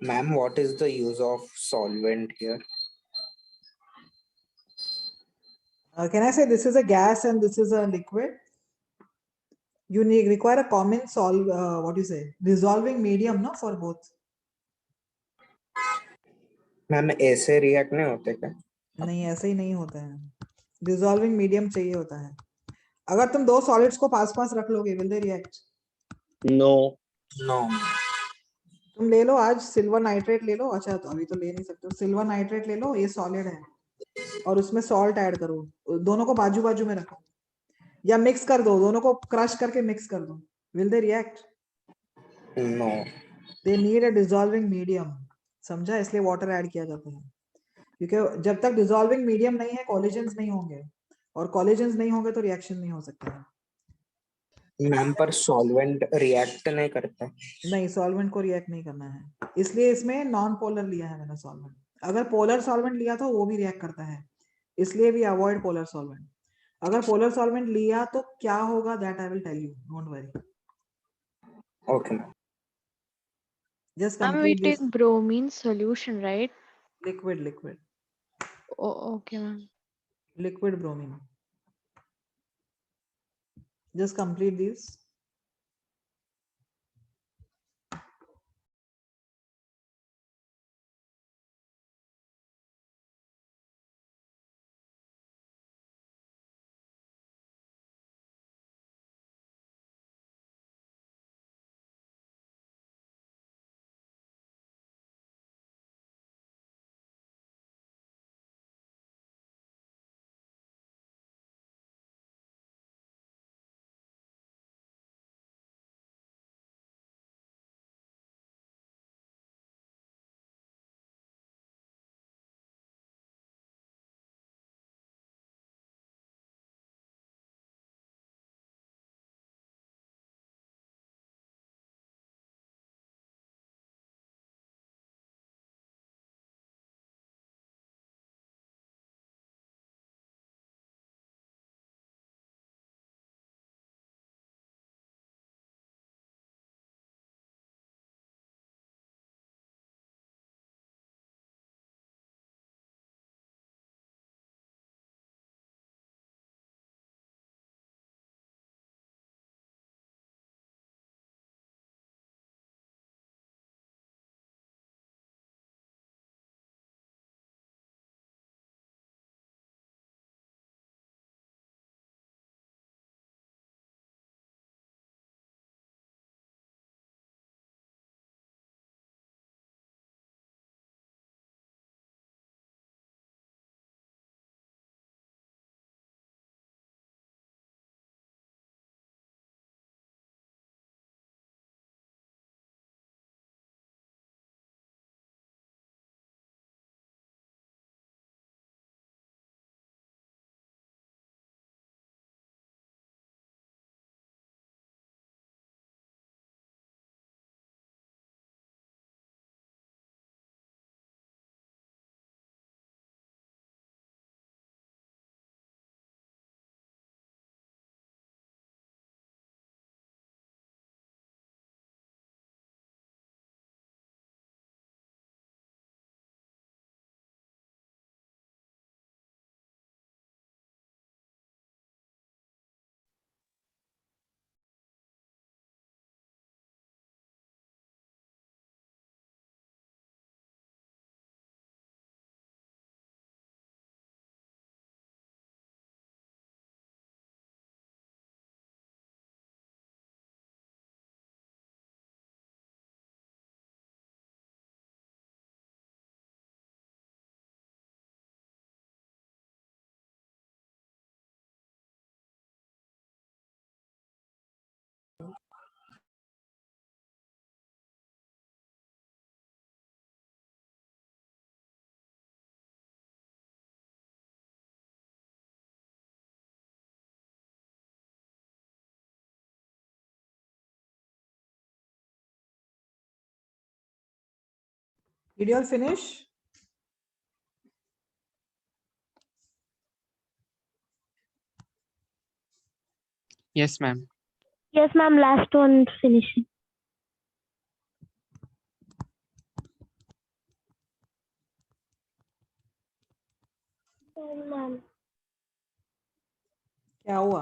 Ma'am, what is the use of solvent here? Can I say this is a gas and this is a liquid? You require a common dissolving medium, no, for both. Ma'am ऐसे react नहीं होते क्या? नहीं, ऐसे ही नहीं होता है. Dissolving medium चाहिए होता है. अगर तुम दो सॉलिड्स को पास पास रख लोगे, will they react? No. तुम ले लो आज सिल्वर नाइट्रेट ले लो. अच्छा, तो अभी तो ले नहीं सकते. सिल्वर नाइट्रेट ले लो, ये सॉलिड है, और उसमें सॉल्ट ऐड करो. दोनों को बाजू बाजू में रखो या मिक्स कर दो. दोनों को क्रश करके मिक्स कर दो. will they react? No. They need a dissolving medium. समझा? इसलिए वाटर ऐड किया जाता है, क्योंकि जब तक डिसॉल्विंग मीडियम नहीं है, कोलिजन्स नहीं होंगे, और कोलिजन्स नहीं होंगे तो रिएक्शन नहीं हो सकता है. मैम पर सॉल्वेंट रिएक्ट नहीं करता. नहीं, सॉल्वेंट को रिएक्ट नहीं करना है, इसलिए इसमें नॉन पोलर लिया है मैंने सॉल्वेंट. अगर पोलर सॉल्वेंट लिया तो वो भी रिएक्ट करता है, इसलिए भी अवॉइड पोलर सॉल्वेंट. अगर पोलर सॉल्वेंट लिया तो क्या होगा, that I will tell you, don't worry. Okay. Just Ma'am, we complete take this. bromine solution, right? Liquid. Oh, okay, ma'am. Liquid bromine. Just complete these. Did you all finish? Yes, ma'am. Yes, ma'am. Last one finishing. Ma'am. क्या हुआ?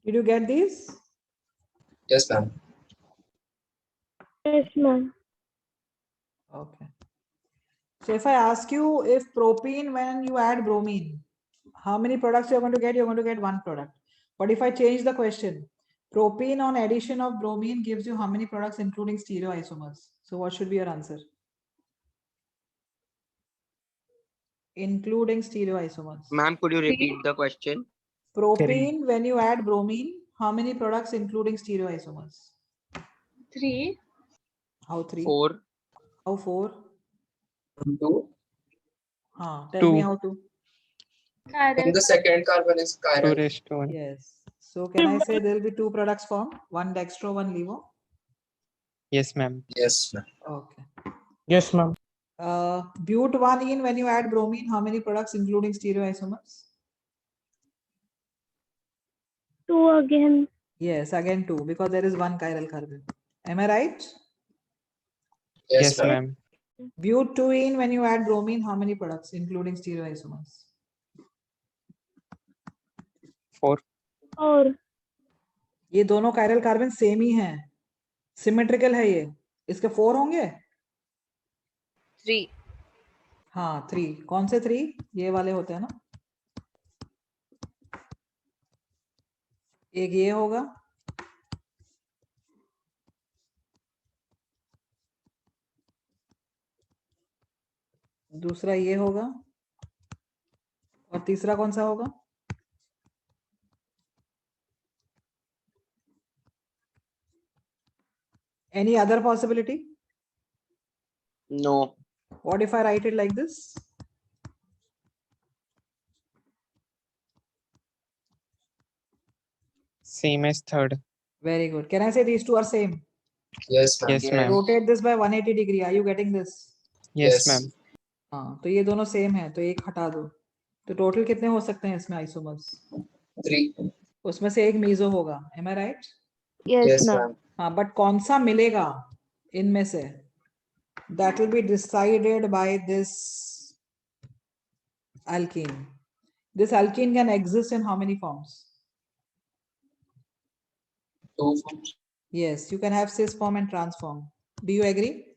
Did you get these? Yes, ma'am. Yes, ma'am. Okay. So if I ask you if propene when you add bromine, how many products you're going to get? You're going to get one product. But if I change the question, propene on addition of bromine gives you how many products including stereoisomers? So what should be your answer? Including stereoisomers. Ma'am, could you repeat the question? Propene when you add bromine, how many products including stereoisomers? 3. How 3? 4. How 4? 2. Tell me 2. how 2. Then the second carbon is 2 chiral. raised to 1. Yes. So can I say there will be 2 products formed? One dextro, one levo. Yes, ma'am. Yes, ma'am. Okay. Yes, ma'am. But-1-ene when you add bromine, how many products including stereoisomers? 2 again. Yes, again 2 because there is one chiral carbon. Am I right? Yes, Yes, ma'am. But-2-ene when you add bromine, how many products including stereoisomers? 4. और ये दोनों chiral carbon same ही हैं, symmetrical है ये. इसके 4 होंगे? 3. हाँ 3. कौन से 3? ये वाले होते हैं ना. एक ये होगा, दूसरा ये होगा, और तीसरा कौन सा होगा? Any other possibility? No. What if I write it like this? Same as third. Very good. Can I say these two are same? Yes, ma'am. Yes, ma'am. Rotate this by 180 degree. Are you getting this? Yes, ma'am. हाँ, तो ये दोनों same है, तो एक हटा दो. तो टोटल कितने हो सकते हैं इसमें आइसोमर्स? 3. उसमें से एक मीजो होगा. Am I right? Yes, ma'am. हाँ, बट कौन सा मिलेगा इनमें से? That will be decided by this alkene. This alkene can exist in how many forms? 2 forms. Yes, you can have cis form and trans form. Do you agree?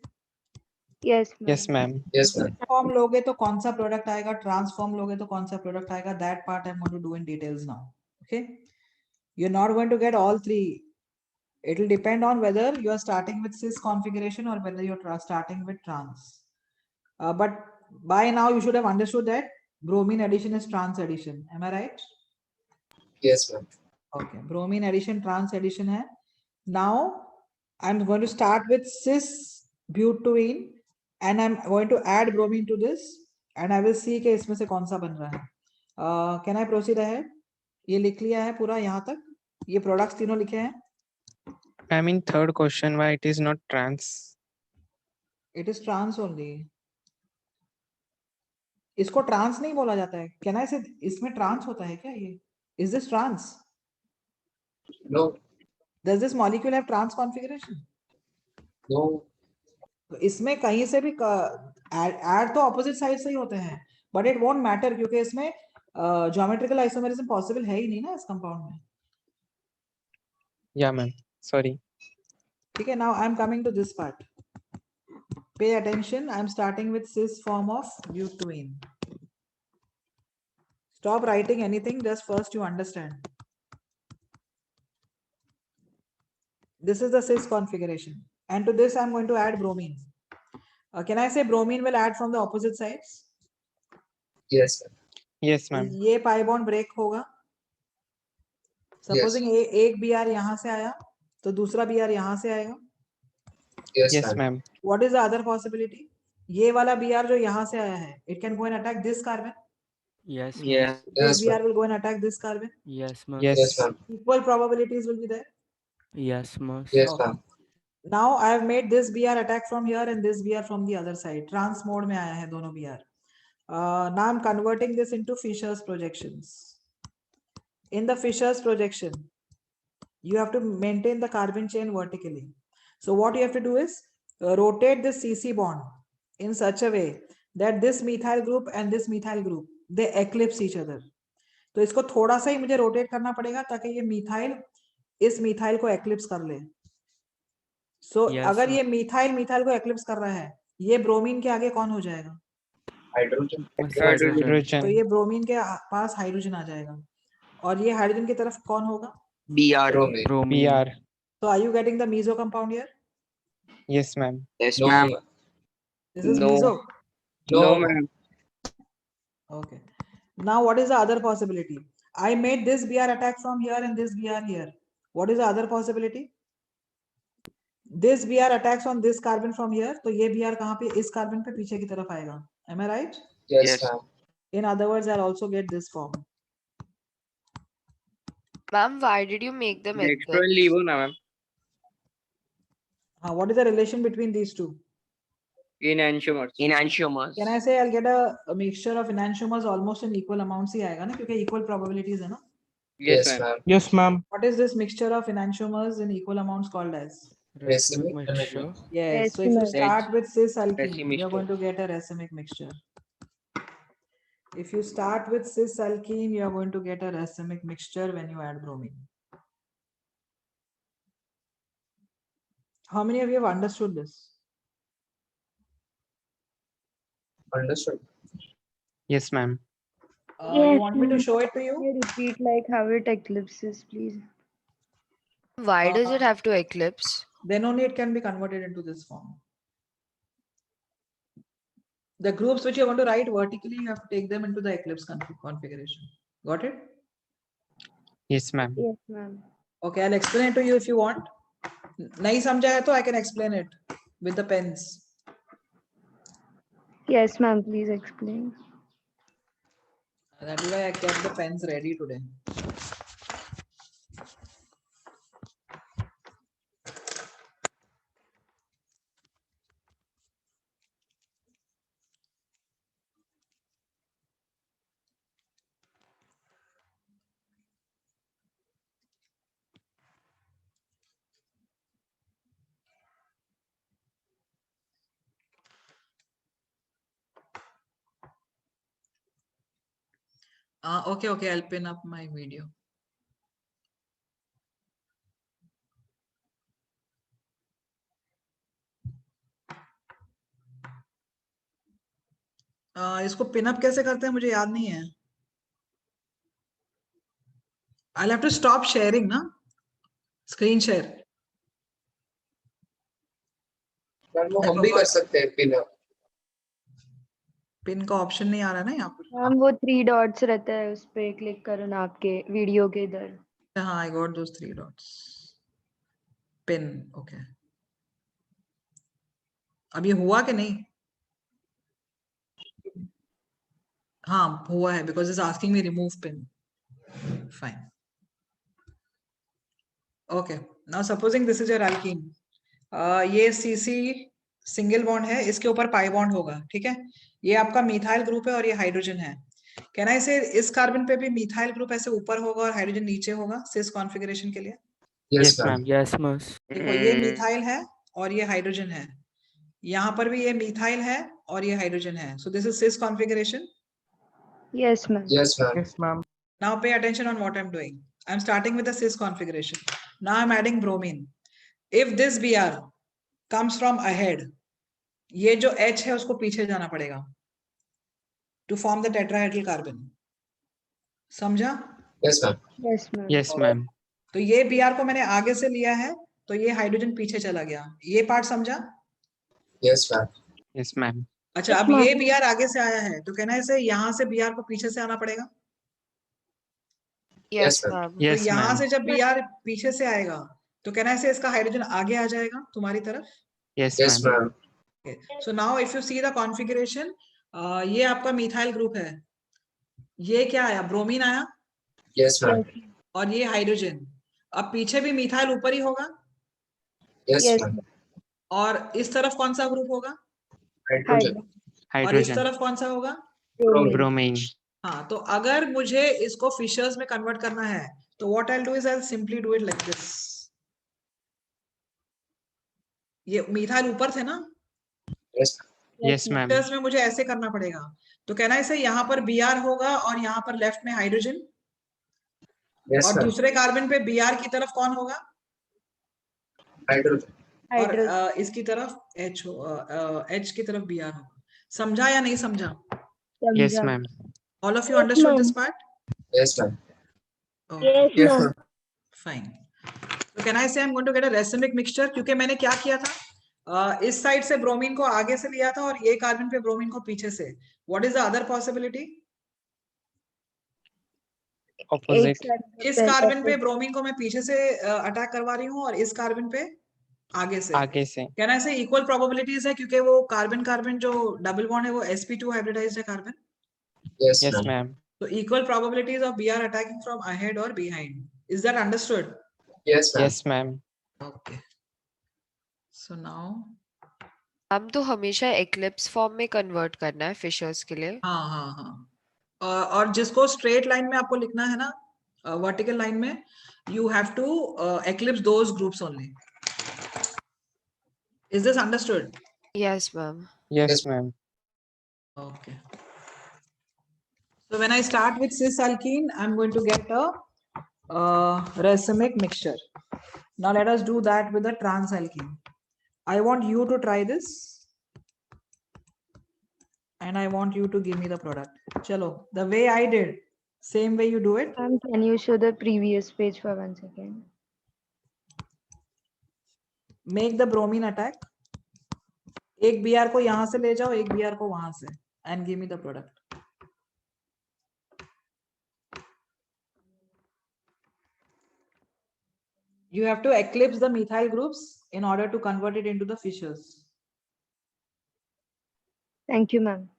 Yes, ma'am. Yes, ma'am. Yes, ma'am. Form लोगे तो कौन सा product आएगा, transform लोगे तो कौन सा product आएगा, that part I am going to do in details now. Okay, you are not going to get all 3. It will depend on whether you are starting with cis configuration or whether you are starting with trans. But by now you should have understood that bromine addition is trans addition. Am I right? Yes, ma'am. Okay, bromine addition trans addition hai. Now I'm going to start with cis butene and I'm going to add bromine to this and I will see कि इसमें से कौन सा बन रहा है. Can I proceed ahead? ये लिख लिया है पूरा यहाँ तक, ये products तीनों लिखे हैं. I mean, third question, why it is not trans? It is trans only. इसको trans नहीं बोला जाता है. Can I say इसमें trans होता है क्या ये? Is this trans? No. Does this molecule have trans configuration? No. तो इसमें कहीं से भी ऐड तो ऑपोजिट साइड से ही होते हैं, बट इट वोंट मैटर क्योंकि इसमें ज्योमेट्रिकल आइसोमेरिज्म पॉसिबल है ही नहीं ना इस कंपाउंड में. Yeah, ma'am. Sorry. ठीक है, now I am coming to this part. Pay attention, I am starting with cis form of butane. Stop writing anything, just first you understand. This is the cis configuration. And to this, I'm going to add bromine. Can I say bromine will add from the opposite sides? Yes, ma'am. Yes, ma'am. ये pi bond break होगा. Supposing एक Br यहाँ से आया, तो दूसरा Br यहाँ से आएगा. Yes, Yes, ma'am. What is the other possibility? ये वाला Br जो यहाँ से आया है, it can go and attack this carbon. Yes. This Br will go and attack this carbon. Yes, ma'am. Yes. Equal probabilities will be there. Yes, ma'am. Okay. Now I have made this Br attack from here and this Br from the other side. Trans mode में आया है दोनों Br. Now I'm converting this into Fisher's projections. In the Fisher's projection, you have to maintain the carbon chain vertically. So what you have to do is rotate this CC bond in such a way that this methyl group and this methyl group, they eclipse each other. तो इसको थोड़ा सा ही मुझे rotate करना पड़ेगा ताकि ये methyl इस मिथाइल को एक्लिप्स कर ले. So अगर ये मिथाइल को एक्लिप्स कर रहा है, ये ब्रोमीन के आगे कौन हो जाएगा? हाइड्रोजन। तो ये ब्रोमीन के पास हाइड्रोजन आ जाएगा और ये हाइड्रोजन की तरफ कौन होगा? Br. So are you getting the meso compound here? Yes, ma'am. Yes, No. ma'am. This is No. meso. No, ma'am. Okay. Now what is the other possibility? I made this Br attack from here and this Br here. What is the other possibility? This Br attacks on this carbon from here. तो ये Br कहाँ पे? इस carbon पे पीछे की तरफ आएगा. Am I right? Yes, ma'am. In other words, I'll also get this form. Ma'am, why did you make them Dextro and levo, ma'am. What is the relation between these two? Enantiomers. Can I say I'll get a mixture of enantiomers almost in equal amounts ही आएगा ना, क्योंकि equal probabilities है ना? Yes, ma'am. Yes, ma'am. What is this mixture of enantiomers in equal amounts called as? Racemic mixture. Yes. So if you start with cis alkene, Racemic you're going to get a racemic mixture. If you start with cis alkene, you're going to get a racemic mixture when you add bromine. How many of you have understood this? Understood. Yes, ma'am. You want me to show it to you? Can you repeat like how it eclipses, please? Why does it have to eclipse? Then only it can be converted into this form. The groups which you want to write vertically, you have to take them into the eclipse configuration. Got it? Yes, ma'am. Yes, ma'am. Okay, I'll explain it to you if you want. नहीं समझा है तो I can explain it with the pens. Yes, ma'am. Please explain. That is why I kept the pens ready today. Okay, I'll pin up my video. इसको pin up कैसे करते हैं मुझे याद नहीं है. I'll have to stop sharing ना, screen share. Ma'am वो हम भी कर सकते हैं पिन अप. पिन का ऑप्शन नहीं आ रहा है ना यहाँ पर. मैम वो 3 डॉट्स रहता है, उस पे क्लिक करो ना आपके वीडियो के इधर. हाँ, I got those 3 dots. Pin, okay. अब ये हुआ कि नहीं? हाँ, हुआ है because it's asking me remove pin. Fine. Okay. Now supposing this is your alkene. ये CC सिंगल बॉन्ड है, इसके ऊपर पाई बॉन्ड होगा, ठीक है? ये आपका मिथाइल ग्रुप है और ये हाइड्रोजन है. कैन आई से इस कार्बन पे भी मिथाइल ग्रुप ऐसे ऊपर होगा और हाइड्रोजन नीचे होगा सिस कॉन्फ़िगरेशन के लिए? Yes, ma'am. Yes, ma'am. देखो ये मिथाइल है और ये हाइड्रोजन है. यहाँ पर भी ये मिथाइल है और ये हाइड्रोजन है. So this is cis configuration. Yes, ma'am. Yes, ma'am. Yes, ma'am. Now pay attention on what I'm doing. I'm starting with the cis configuration. Now I'm adding bromine. If this Br comes from ahead, ये जो H है उसको पीछे जाना पड़ेगा to form the tetrahedral carbon. समझा? Yes, ma'am. Yes, ma'am. Yes, ma'am. तो ये Br को मैंने आगे से लिया है तो ये हाइड्रोजन पीछे चला गया. ये पार्ट समझा? Yes, ma'am. Yes, ma'am. अच्छा, अब ये Br आगे से आया है तो कहना है से यहाँ से Br को पीछे से आना पड़ेगा. Yes, ma'am. ma'am. तो Yes, यहाँ ma'am. से जब Br पीछे से आएगा तो कहना है से इसका हाइड्रोजन आगे आ जाएगा तुम्हारी तरफ. Yes, Yes, ma'am. ma'am. Okay. So now if you see the configuration, ये आपका मिथाइल ग्रुप है, ये क्या आया, ब्रोमीन आया, Yes, ma'am. और ये हाइड्रोजन. अब पीछे भी मिथाइल ऊपर ही होगा, Yes, ma'am. और इस तरफ कौन सा ग्रुप होगा, Hydrogen. और इस Hydrogen. तरफ कौन सा होगा, Bromine. हाँ. तो अगर मुझे इसको फिशर्स में कन्वर्ट करना है, तो what I will do is I will simply do it like this. ये मिथाइल ऊपर थे ना, Yes. Yes, ma'am. फिशर्स में मुझे ऐसे करना पड़ेगा. तो कहना है इसे यहाँ पर Br होगा और यहाँ पर लेफ्ट में हाइड्रोजन, Yes, और ma'am. दूसरे कार्बन पे Br की तरफ कौन होगा, Hydrogen. और इसकी तरफ H H की तरफ Br होगा. समझा या नहीं समझा? Yes, ma'am. All of you understood this part? Yes, ma'am. Okay. Yes, ma'am. Fine. So can I say I'm going to get a racemic mixture? क्योंकि मैंने क्या किया था, इस साइड से ब्रोमीन को आगे से लिया था और ये कार्बन पे ब्रोमीन को पीछे से. What is the other possibility? Opposite. इस कार्बन पे ब्रोमीन को मैं पीछे से अटैक करवा रही हूँ और इस कार्बन पे आगे से. आगे से. Can I say equal probabilities है, क्योंकि वो कार्बन कार्बन जो डबल बॉन्ड है वो sp2 हाइब्रिडाइज्ड है carbon. Yes, Yes, ma'am. ma'am. So equal probabilities of Br attacking from ahead or behind. Is that understood? Yes, ma'am. Yes, ma'am. Okay. So now. हम तो हमेशा eclipse form में convert करना है fishers के लिए. हाँ हाँ हाँ. और जिसको स्ट्रेट लाइन में आपको लिखना है ना, वर्टिकल लाइन में, you have to eclipse those groups only. Is this understood? Yes, ma'am. Yes, ma'am. Okay. So when I start with cis alkene, I'm going to get a racemic mixture. Now let us do that with the trans alkene. I want you to try this, and I want you to give me the product. Chalo, the way I did, same way you do it. Ma'am, can you show the previous page for 1 second? Make the bromine attack. एक Br को यहाँ से ले जाओ, एक Br को वहां से, and give me the product. You have to eclipse the methyl groups in order to convert it into the fishers. Thank you, ma'am.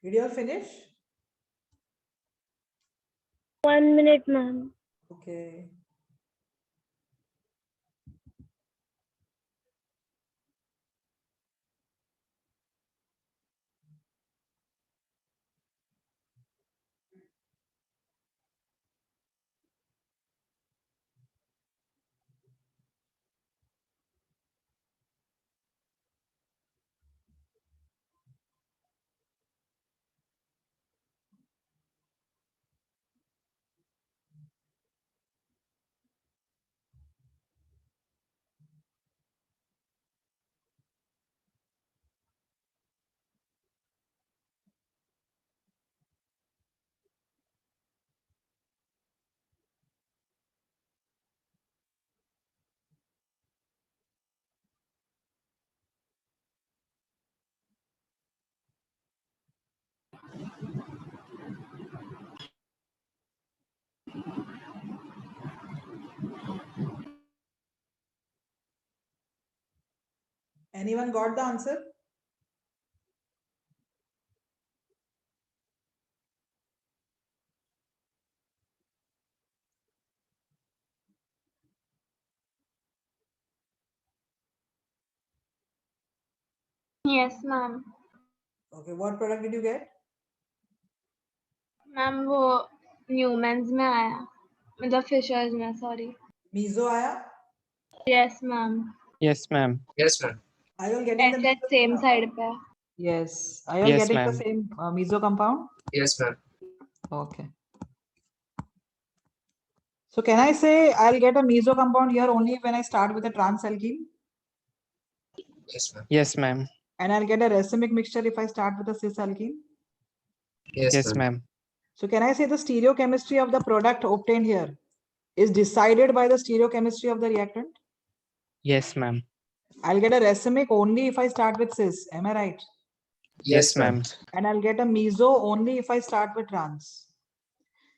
Did you all finish? 1 minute, ma'am. Okay. Anyone got the answer? Yes, ma'am. Okay, what product did you get? Ma'am वो न्यूमेंस में आया, मतलब fishers में, sorry. Meso आया? Yes, ma'am. Yes, ma'am. Yes, ma'am. Are you all getting the ऐसे same side पे. Yes. Are you all Yes, getting the ma'am. same meso compound? Yes, ma'am. Okay. So can I say I'll get a meso compound here only when I start with a trans alkene? Yes, ma'am. Yes, ma'am. And I'll get a racemic mixture if I start with a cis alkene? Yes, Yes, ma'am. ma'am. So can I say the stereochemistry of the product obtained here is decided by the stereochemistry of the reactant? Yes, ma'am. I'll get a racemic only if I start with cis. Am I right? Yes, ma'am. And I'll get a meso only if I start with trans.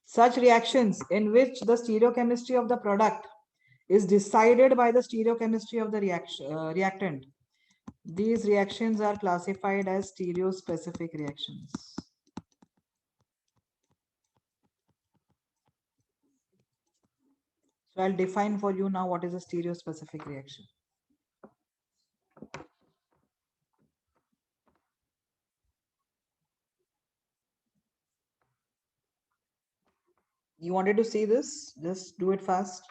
Such reactions in which the stereochemistry of the product is decided by the stereochemistry of the reactant. These reactions are classified as stereospecific reactions. So I'll define for you now what is a stereospecific reaction. You wanted to see this? Just do it fast.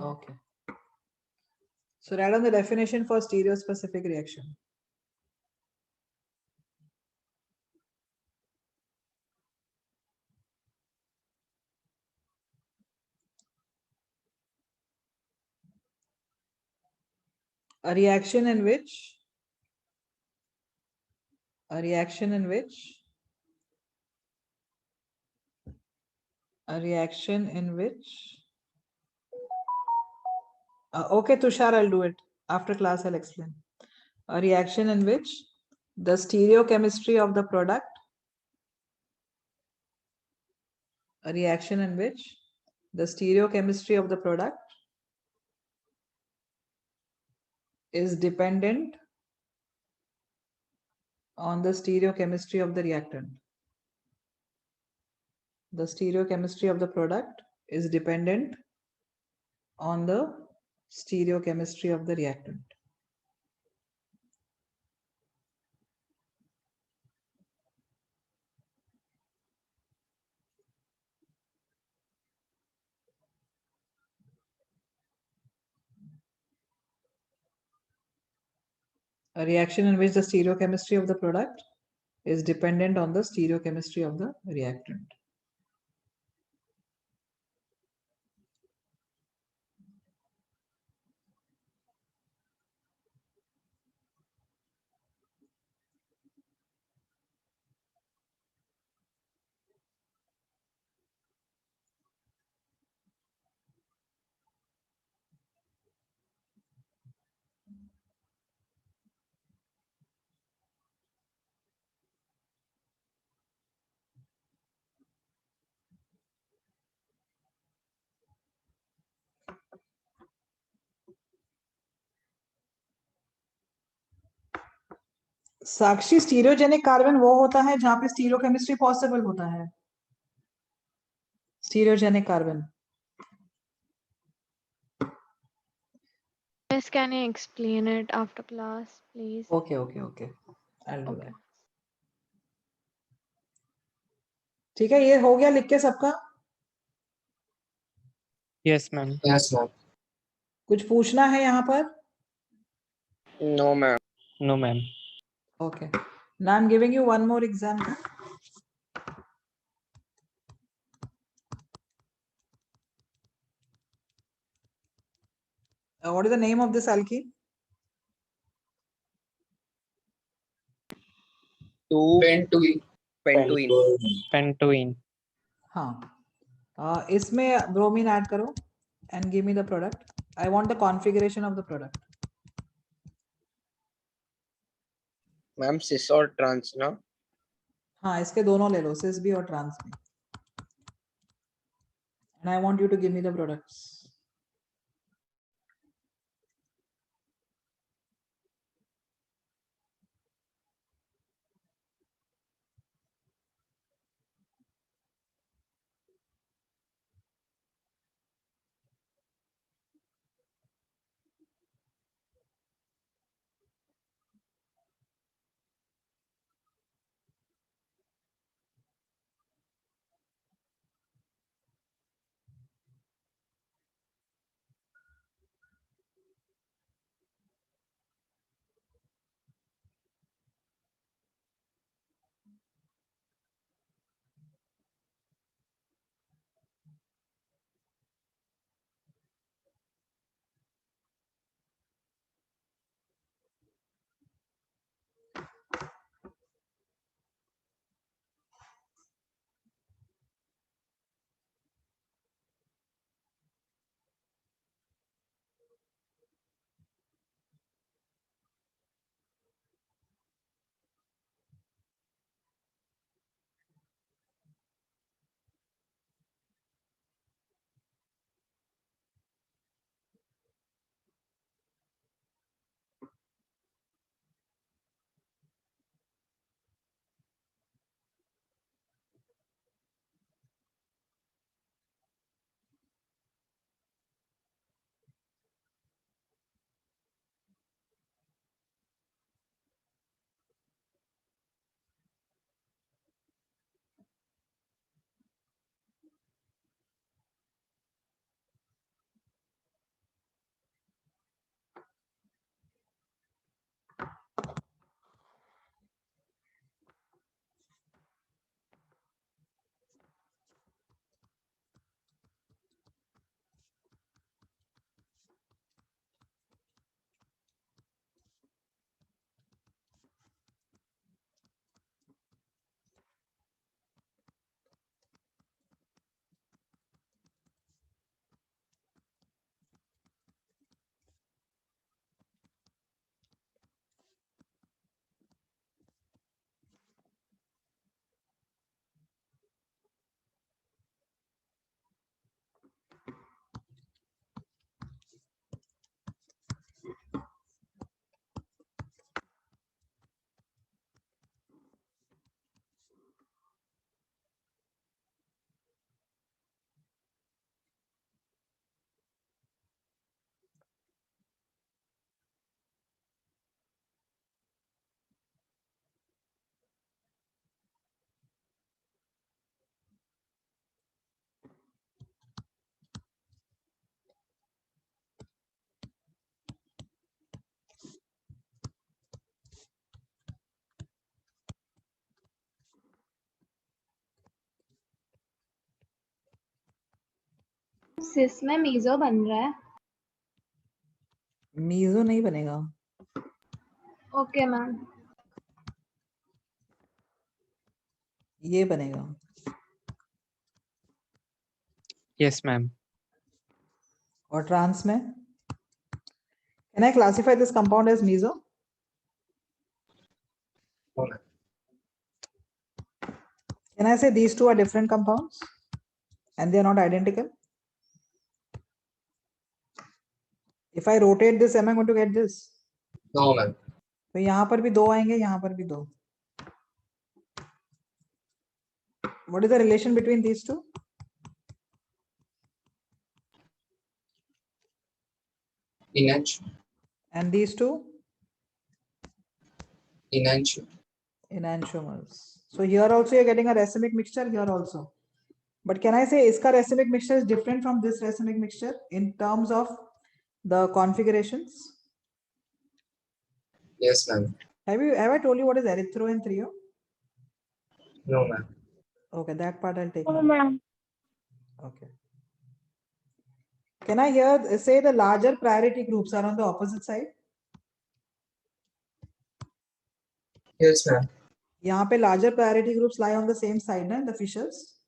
Okay. So write down the definition for stereospecific reaction. A reaction in which a reaction in which okay, Tushar, I'll do it after class. I'll explain. A reaction in which the stereochemistry of the product is dependent on the stereochemistry of the reactant. The stereochemistry of the product is dependent on the stereochemistry of the reactant. A reaction in which the stereochemistry of the product is dependent on the stereochemistry of the reactant. Sakshi, stereogenic carbon वो होता है जहां पे stereochemistry possible होता है. Stereogenic carbon. Yes, can you explain it after class, please? Okay. I'll do that. ठीक है, ये हो गया लिख के सबका? Yes, ma'am. Yes, ma'am. कुछ पूछना है यहाँ पर? No, ma'am. No, ma'am. Okay. Now I'm giving you one more example. What is the name of this alkene? Pentoene. हाँ. इसमें bromine add करो and give me the product. I want the configuration of the product. Ma'am cis और trans ना? हाँ, इसके दोनों ले लो, सिस भी और ट्रांस भी. And I want you to give me the products. सिस में मीजो बन रहा है. मीजो नहीं बनेगा. Okay ma'am. ये बनेगा. Yes, ma'am. और ट्रांस में? Can I classify this compound as meso? No, ma'am. Can I say these two are different compounds and they are not identical? If I rotate this, am I going to get this? No, ma'am. तो यहाँ पर भी दो आएंगे, यहाँ पर भी दो. What is the relation between these two? Enantiomer. And these two? Enantiomer. Enantiomers. So here also you're getting a racemic mixture, here also. But can I say iska racemic mixture is different from this racemic mixture in terms of the configurations? Yes, ma'am. Have I told you what is erythro and trio? No, ma'am. Okay, that part I'll take. Oh, note. ma'am. Okay. Can I here say the larger priority groups are on the opposite side? Yes, ma'am. यहाँ पे larger priority groups lie on the same side, na, in the fissures.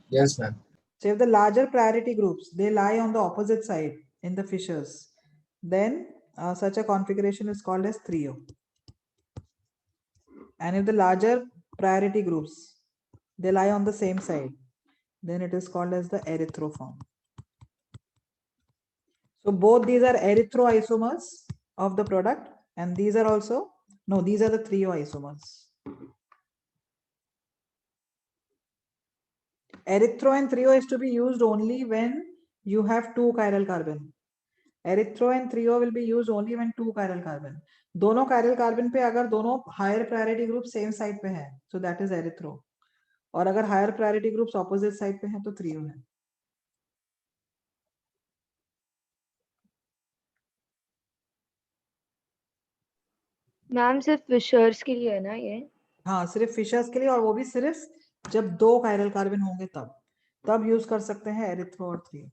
Yes, ma'am. So if the larger priority groups, they lie on the opposite side in the fissures, then such a configuration is called as trio. And if the larger priority groups, they lie on the same side, then it is called as the erythro form. So both these are erythroisomers of the product, and these are also, no, these are the threoisomers. Erythro and threo is to be used only when you have 2 chiral carbon. Erythro and threo will be used only when 2 chiral carbon. दोनों chiral carbon पे अगर दोनों higher priority group same side पे है, so that is erythro. और अगर higher priority groups opposite side पे हैं तो threo है. मैम सिर्फ फिशर्स के लिए है ना ये? हाँ, सिर्फ फिशर्स के लिए, और वो भी सिर्फ जब 2 chiral carbon होंगे तब यूज कर सकते हैं एरिथ्रो और threo.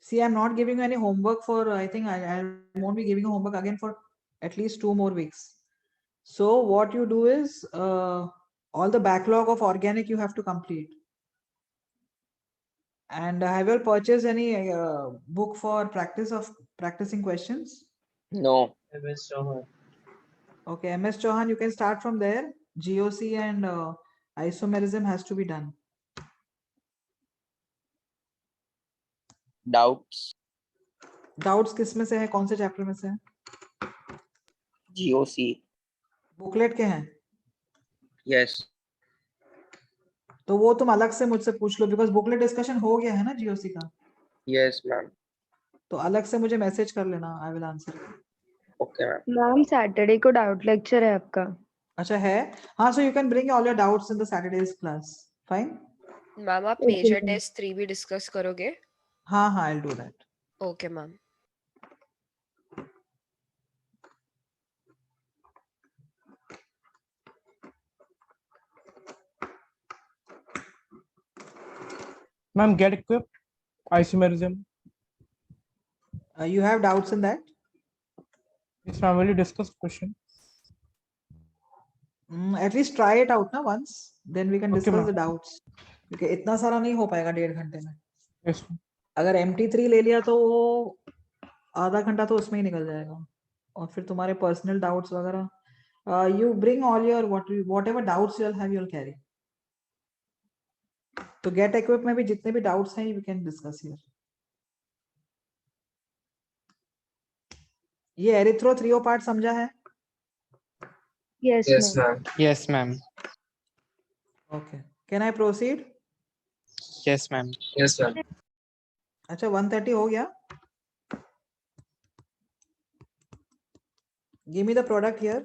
See, I'm not giving you any homework for, I think I won't be giving you homework again for at least 2 more weeks. So what you do is, all the backlog of organic you have to complete. And have you purchased any book for practicing questions? No. Okay, MS Chauhan, you can start from there. GOC and isomerism has to be done. Doubts. Doubts किसमें से है, कौन से chapter में से है? GOC. Booklet के हैं? Yes. तो वो तुम अलग से मुझसे पूछ लो, बिकॉज बुकलेट डिस्कशन हो गया है ना GOC का. Yes, ma'am. तो अलग से मुझे मैसेज कर लेना, I will answer. Okay, ma'am. Ma'am Saturday को डाउट लेक्चर है आपका? अच्छा है, हाँ. So you can bring all your doubts in the Saturdays class. Fine. Ma'am आप मेजर टेस्ट 3 भी डिस्कस करोगे? हाँ हाँ, I will do that. Okay ma'am. Ma'am, get equipped, isomerism. You have doubts in that? Yes, ma'am. Will you discuss question? At least try it out ना once, then we can Okay, discuss ma'am. the doubts. क्योंकि इतना सारा नहीं हो पाएगा 1.5 घंटे में. Yes, ma'am. अगर MT3 ले लिया तो वो आधा घंटा तो उसमें ही निकल जाएगा, और फिर तुम्हारे पर्सनल डाउट्स वगैरह. You bring all your whatever doubts you'll have, you'll carry. तो get equipped में भी जितने भी डाउट्स हैं we can discuss here. ये एरिथ्रो थ्रियो पार्ट समझा है? Yes, Yes, ma'am. ma'am. Yes, ma'am. Okay. Can I proceed? Yes, ma'am. Yes, ma'am. अच्छा 130 हो गया. Give me the product here.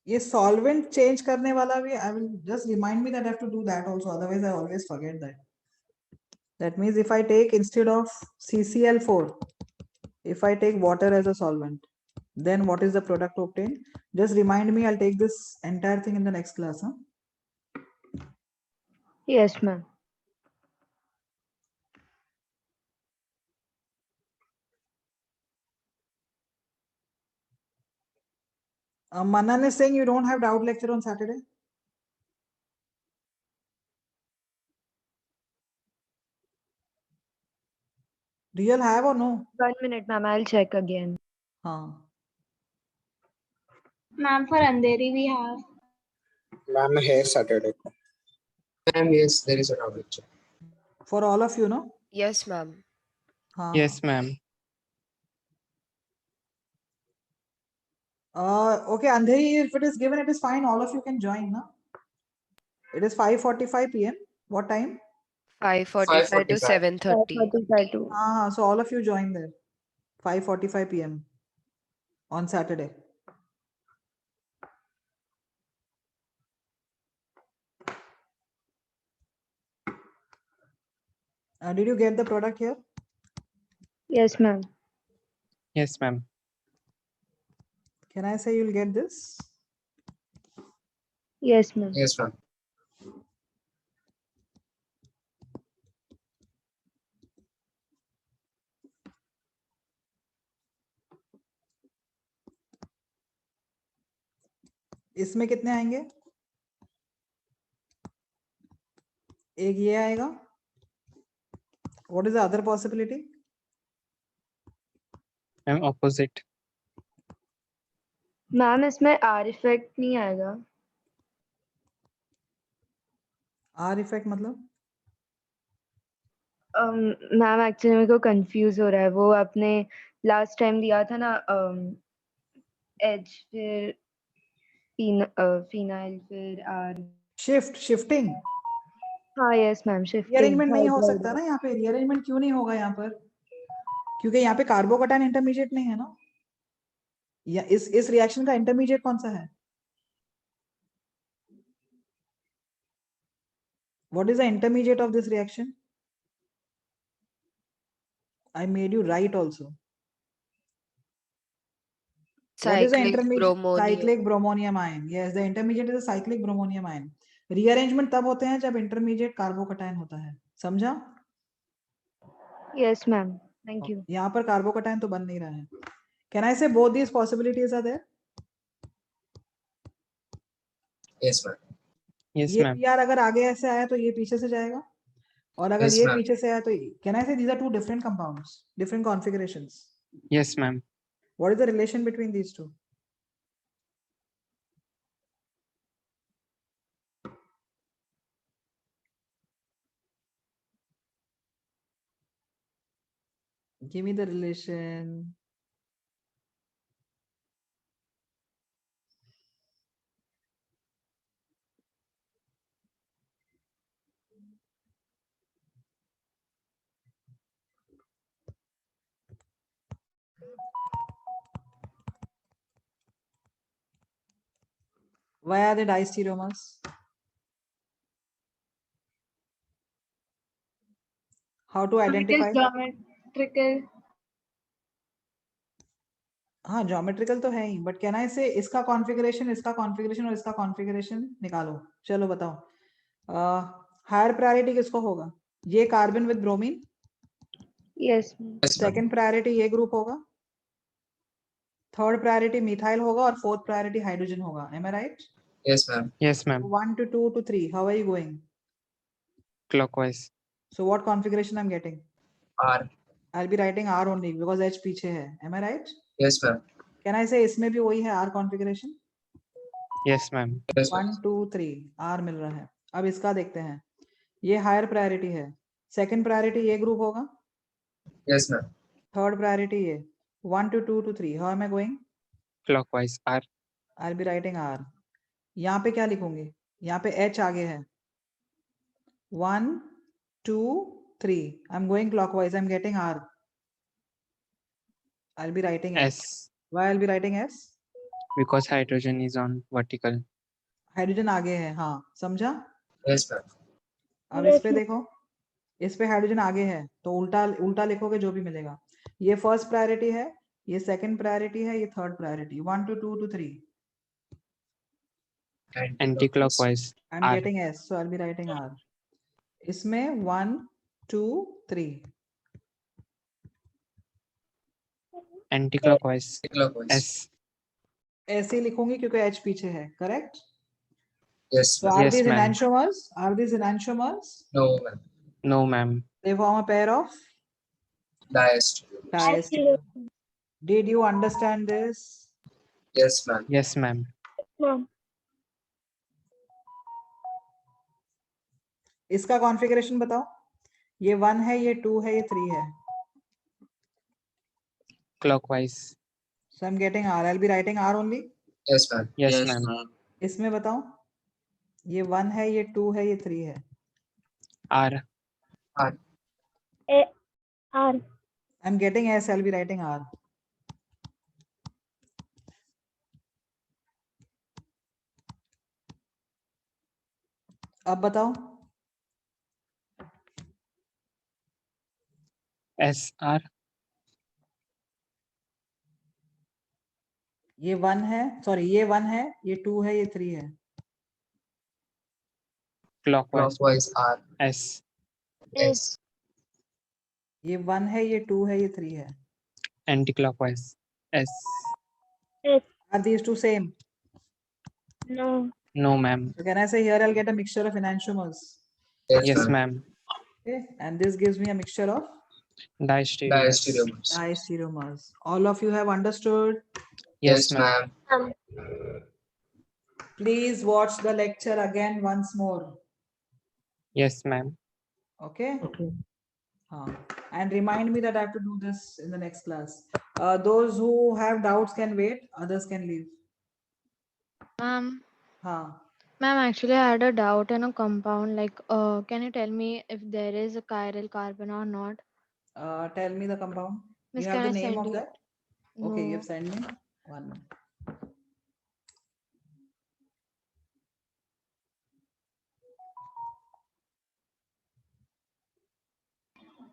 ये solvent change करने वाला भी, I will just remind me that I have to do that also, otherwise I always forget that. That means if I take, instead of CCl4, if I take water as a solvent, then what is the product obtained? Just remind me, I'll take this entire thing in the next class. Huh? Yes, ma'am. Manan is saying you don't have doubt lecture on Saturday. Do you all have or no? 1 minute, ma'am. I'll check again. हाँ. Ma'am, for Andheri we have. Ma'am, है Saturday को. Ma'am, yes, there is a doubt lecture. For all of you, no? Yes, ma'am. हाँ. Yes, ma'am. Okay, Andheri, if it is given, it is fine. All of you can join, na? It is 5:45 p.m. What time? 5:45 to 7:30. 5:45 to. So all of you join there. 5:45 p.m. on Saturday. Did you get the product here? Yes, ma'am. Yes, ma'am. Can I say you'll get this? Yes, ma'am. Yes, ma'am. इसमें कितने आएंगे? एक ये आएगा. What is the other possibility? I'm opposite. Ma'am इसमें are effect नहीं आएगा. R effect मतलब? मैम एक्चुअली मेरे को कंफ्यूज हो रहा है. वो आपने लास्ट टाइम दिया था ना एज फिर फिनाइल फिर आर. Shifting. हाँ यस मैम शिफ्टिंग. रीअरेंजमेंट नहीं हो सकता ना यहाँ पे. रीअरेंजमेंट क्यों नहीं होगा यहाँ पर? क्योंकि यहाँ पे कार्बोकैटायन इंटरमीडिएट नहीं है ना. या इस रिएक्शन का इंटरमीडिएट कौन सा है? What is the intermediate of this reaction? I made you write also. What is the intermediate? Cyclic bromonium ion. Yes, the intermediate is a cyclic bromonium ion. Rearrangement तब होते हैं जब intermediate कार्बोकैटायन होता है. समझा? Yes, ma'am. Thank you. यहाँ पर carbocation तो बन नहीं रहा है. Can I say both these possibilities are there? Yes, ma'am. Yes, ये ma'am. PR अगर आगे ऐसे आया तो ये पीछे से जाएगा. और अगर Yes, ये ma'am. पीछे से आया तो can I say these are two different compounds, different configurations? Yes, ma'am. What is the relation between these two? Give me the relation. Why are they diastereomers? How to identify? Geometrical. हाँ geometrical तो है ही, but can I से इसका configuration और इसका configuration निकालो. चलो बताओ. हायर प्रायोरिटी किसको होगा? ये carbon with bromine. Yes. Second priority ये ग्रुप होगा. थर्ड प्रायोरिटी मिथाइल होगा और फोर्थ प्रायोरिटी हाइड्रोजन होगा. M I right? Yes, ma'am. Yes, ma'am. 1 to 2 to 3. How are you going? Clockwise. So what configuration I'm getting? R. I'll be writing R only because H पीछे है. Am I right? Yes, ma'am. Can I say इसमें भी वही है R configuration? Yes, ma'am. Yes, 1 ma'am. 2 3 R मिल रहा है. अब इसका देखते हैं. ये हायर प्रायोरिटी है. सेकंड प्रायोरिटी ये ग्रुप होगा. Yes, ma'am. थर्ड प्रायोरिटी ये. 1 to 2 to 3. How am I going? Clockwise. R. I'll be writing R. यहाँ पे क्या लिखूंगी? यहाँ पे H आगे है. 1 2 3. I'm going clockwise. I'm getting R. I'll be writing S. S. Why I'll be writing S? Because hydrogen is on vertical. Hydrogen आगे है. हाँ समझा? Yes, ma'am. अब इस पे देखो. इस पे हाइड्रोजन आगे है तो उल्टा लिखोगे जो भी मिलेगा. ये फर्स्ट प्रायोरिटी है, ये सेकंड प्रायोरिटी है, ये third priority. 1 to 2 to 3. Anti-clockwise. I'm R. getting S, so I'll be writing R. इसमें 1 2 3. Anti-clockwise. Clockwise. S. ऐसे ही लिखूंगी क्योंकि H पीछे है. Correct? Yes, So ma'am. are Yes, these ma'am. enantiomers? Are these enantiomers? No, ma'am. No, ma'am. They form a pair of Diastereomers. diastereomers. Did you understand this? Yes, ma'am. Yes, ma'am. इसका configuration बताओ. ये 1 है, ये 2 है, ये 3 है. Clockwise. So I'm getting R. I'll be writing R only. Yes, ma'am. Yes, Yes, ma'am. ma'am. इसमें बताओ, ये 1 है, ये 2 है, ये 3 है. R. R. I'm getting S. I'll be writing R. अब बताओ. S. R. ये 1 है, सॉरी ये 1 है, ये 2 है, ये 3 है. Clockwise. Clockwise R. S. S. ये 1 है, ये 2 है, ये 3 है. Anti-clockwise. S. S. Are these two same? No. No, ma'am. So can I say here I'll get a mixture of enantiomers? Yes, ma'am. Okay, and this gives me a mixture of Diastereomers. Diastereomers. diastereomers. All of you have understood? Yes, ma'am. Please watch the lecture again once more. Yes, ma'am. Okay? Okay. And remind me that I have to do this in the next class. Those who have doubts can wait, others can leave. Ma'am, Huh. ma'am, actually I had a doubt in a compound. Like, can you tell me if there is a chiral carbon or not? Tell me the compound. Miss, You have can the I name send of you? that? Okay, No. you've sent me. 1 minute.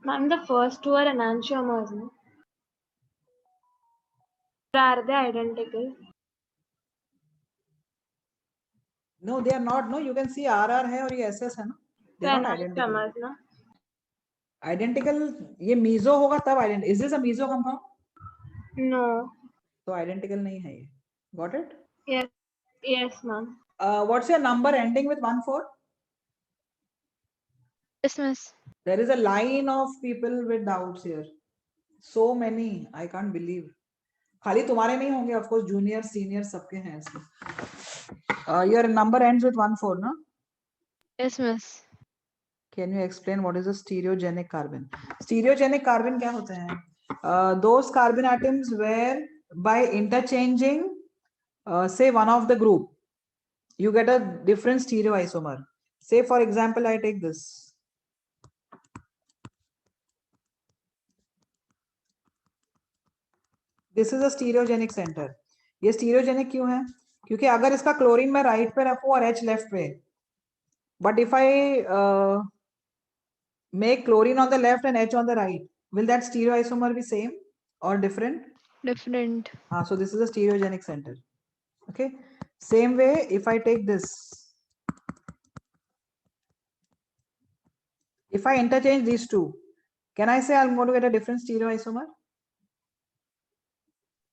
Ma'am, the first two are enantiomers, no? Are they identical? No, they are not. No, you can see RR है और ये SS है ना. They The are not identical. enantiomers, no? Identical. ये meso होगा तब identical. Is this a meso compound? No. तो identical नहीं है ये. Got it? Yes. Yes, ma'am. What's your number ending with 14? Yes, miss. There is a line of people with doubts here. So many. I can't believe. खाली तुम्हारे नहीं होंगे, of course junior, senior सबके हैं इसमें. Your number ends with 14, no? Yes, miss. Can you explain what is a stereogenic carbon? Stereogenic carbon क्या होते हैं? Those carbon atoms where by interchanging say one of the group, you get a different stereoisomer. Say for example, I take this. This is a stereogenic center. ये stereogenic क्यों है? क्योंकि अगर इसका chlorine मैं राइट पे रखूं और H लेफ्ट पे, but if I make chlorine on the left and H on the right, will that stereoisomer be same or different? Different. So this is a stereogenic center. Okay. Same way, if I take this, if I interchange these two, can I say I'm going to get a different stereoisomer?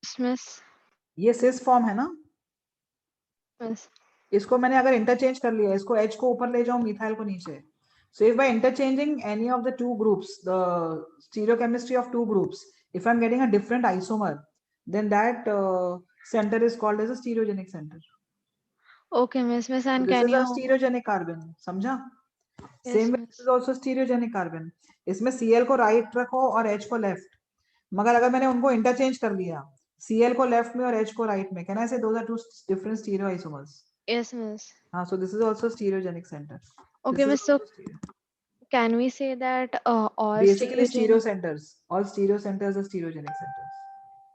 Yes, miss. ये cis form है ना? Miss. इसको मैंने अगर interchange कर लिया, इसको H को ऊपर ले जाऊं, methyl को नीचे. So if by interchanging any of the two groups, the stereochemistry of two groups, if I'm getting a different isomer, then that center is called as a stereogenic center. Okay, miss. Miss, So and this can is a you? stereogenic carbon. समझा? Yes, Same way, miss. this is also stereogenic carbon. इसमें Cl को right रखो और H को left. मगर अगर मैंने उनको interchange कर लिया, Cl को left में और H को right में, can I say those are two different stereoisomers? Yes, miss. So this is also stereogenic center. Okay, This is miss. So also stereo. can we say that all Basically stereo stereogenic? centers. All stereo centers are stereogenic centers.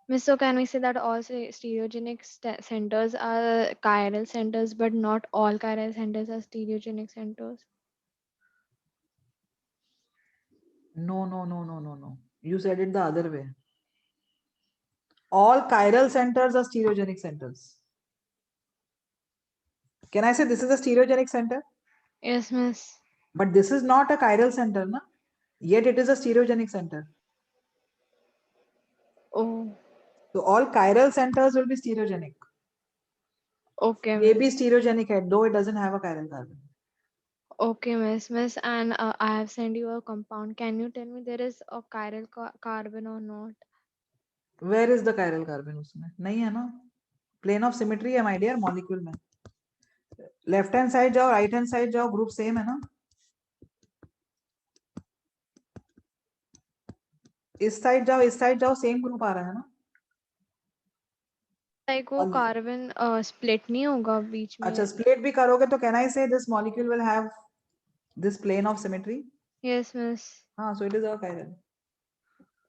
Miss, so can we say that all stereogenic centers are chiral centers, but not all chiral centers are stereogenic centers? No, no, no, no, no, no. You said it the other way. All chiral centers are stereogenic centers. Can I say this is a stereogenic center? Yes, miss. But this is not a chiral center, na? Yet it is a stereogenic center. Oh, So all chiral centers will be stereogenic. okay, May miss. be stereogenic head, though it doesn't have a chiral carbon. Okay, miss, and I have sent you a compound. Can you tell me there is a chiral carbon or not? Where is the chiral carbon उसमें? नहीं है ना? Plane of symmetry है my dear molecule में. Left hand side जाओ, right hand side जाओ, group same है ना? इस side जाओ, same group आ रहा है ना? लाइक वो कार्बन स्प्लिट नहीं होगा बीच में? अच्छा, स्प्लिट भी करोगे तो can I say this molecule will have this plane of symmetry? Yes miss. हाँ, so it is achiral.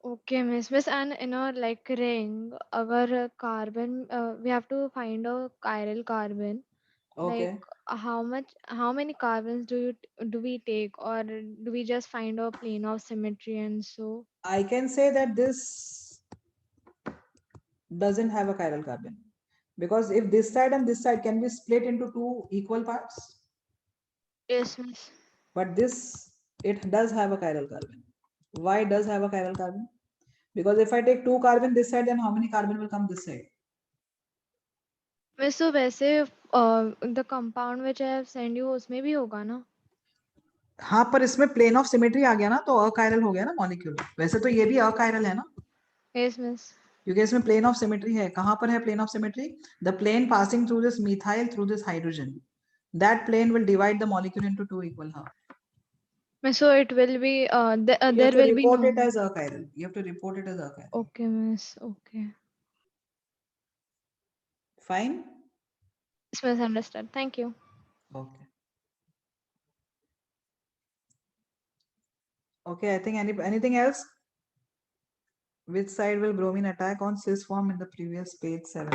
Okay, miss, and in a like ring, agar carbon, we have to find a chiral carbon. Okay. Like how many carbons do we take, or do we just find a plane of symmetry and so? I can say that this doesn't have a chiral carbon, because if this side and this side can be split into two equal parts. Yes, miss. But this, it does have a chiral carbon. Why it does have a chiral carbon? Because if I take 2 carbon this side, then how many carbon will come this side? Miss तो वैसे the compound which I have sent you उसमें भी होगा ना? हाँ, पर इसमें plane of symmetry आ गया ना, तो अकायरल हो गया ना मॉलिक्यूल. वैसे तो ये भी अकायरल है ना, Yes, miss. क्योंकि इसमें प्लेन ऑफ सिमेट्री है. कहाँ पर है plane of symmetry? The plane passing through this methyl through this hydrogen. That plane will divide the molecule into 2 equal half. So it will be You there have to will be report no. it as achiral. You have to report it as achiral. Okay, miss. Okay. Fine. Yes, miss, understood. Thank you. Okay. Okay, I think anything else? Which side will bromine attack on cis form in the previous page 7?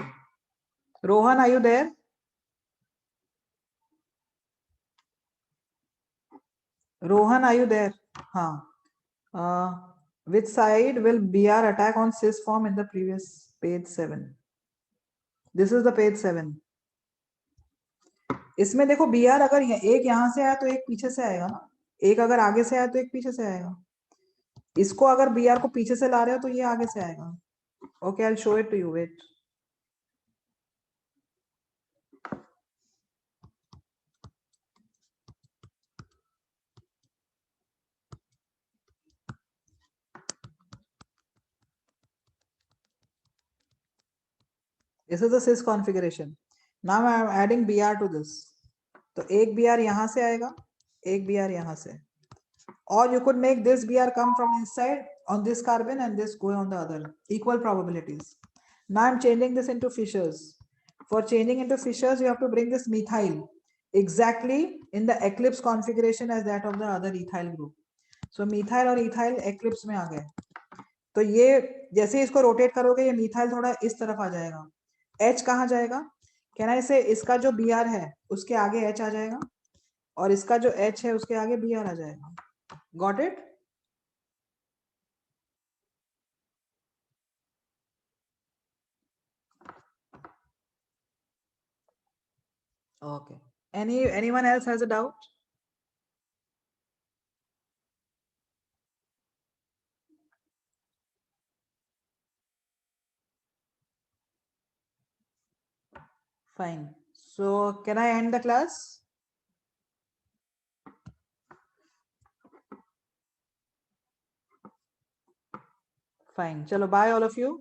Rohan, are you there? Rohan, are you there? Which side will BR attack on cis form in the previous page 7? This is the page 7. इसमें देखो BR अगर एक यहां से आया तो एक पीछे से आएगा ना, एक अगर आगे से आया तो एक पीछे से आएगा. इसको अगर BR को पीछे से ला रहे हो तो ये आगे से आएगा. Okay, I'll show it to you. Wait. This is the cis configuration. Now I am adding Br to this. तो एक Br यहाँ से आएगा, एक Br यहाँ से. Or you could make this Br come from inside on this carbon and this go on the other. Equal probabilities. Now I'm changing this into Fishers. For changing into Fishers, you have to bring this methyl exactly in the eclipse configuration as that of the other ethyl group. So methyl और ethyl eclipse में आ गए. तो ये जैसे इसको rotate करोगे ये methyl थोड़ा इस तरफ आ जाएगा. H कहाँ जाएगा? Can I say इसका जो Br है उसके आगे H आ जाएगा और इसका जो H है उसके आगे Br आ जाएगा. Got it? Okay. Anyone else has a doubt? Fine. So can I end the class? Fine. Chalo, bye all of you.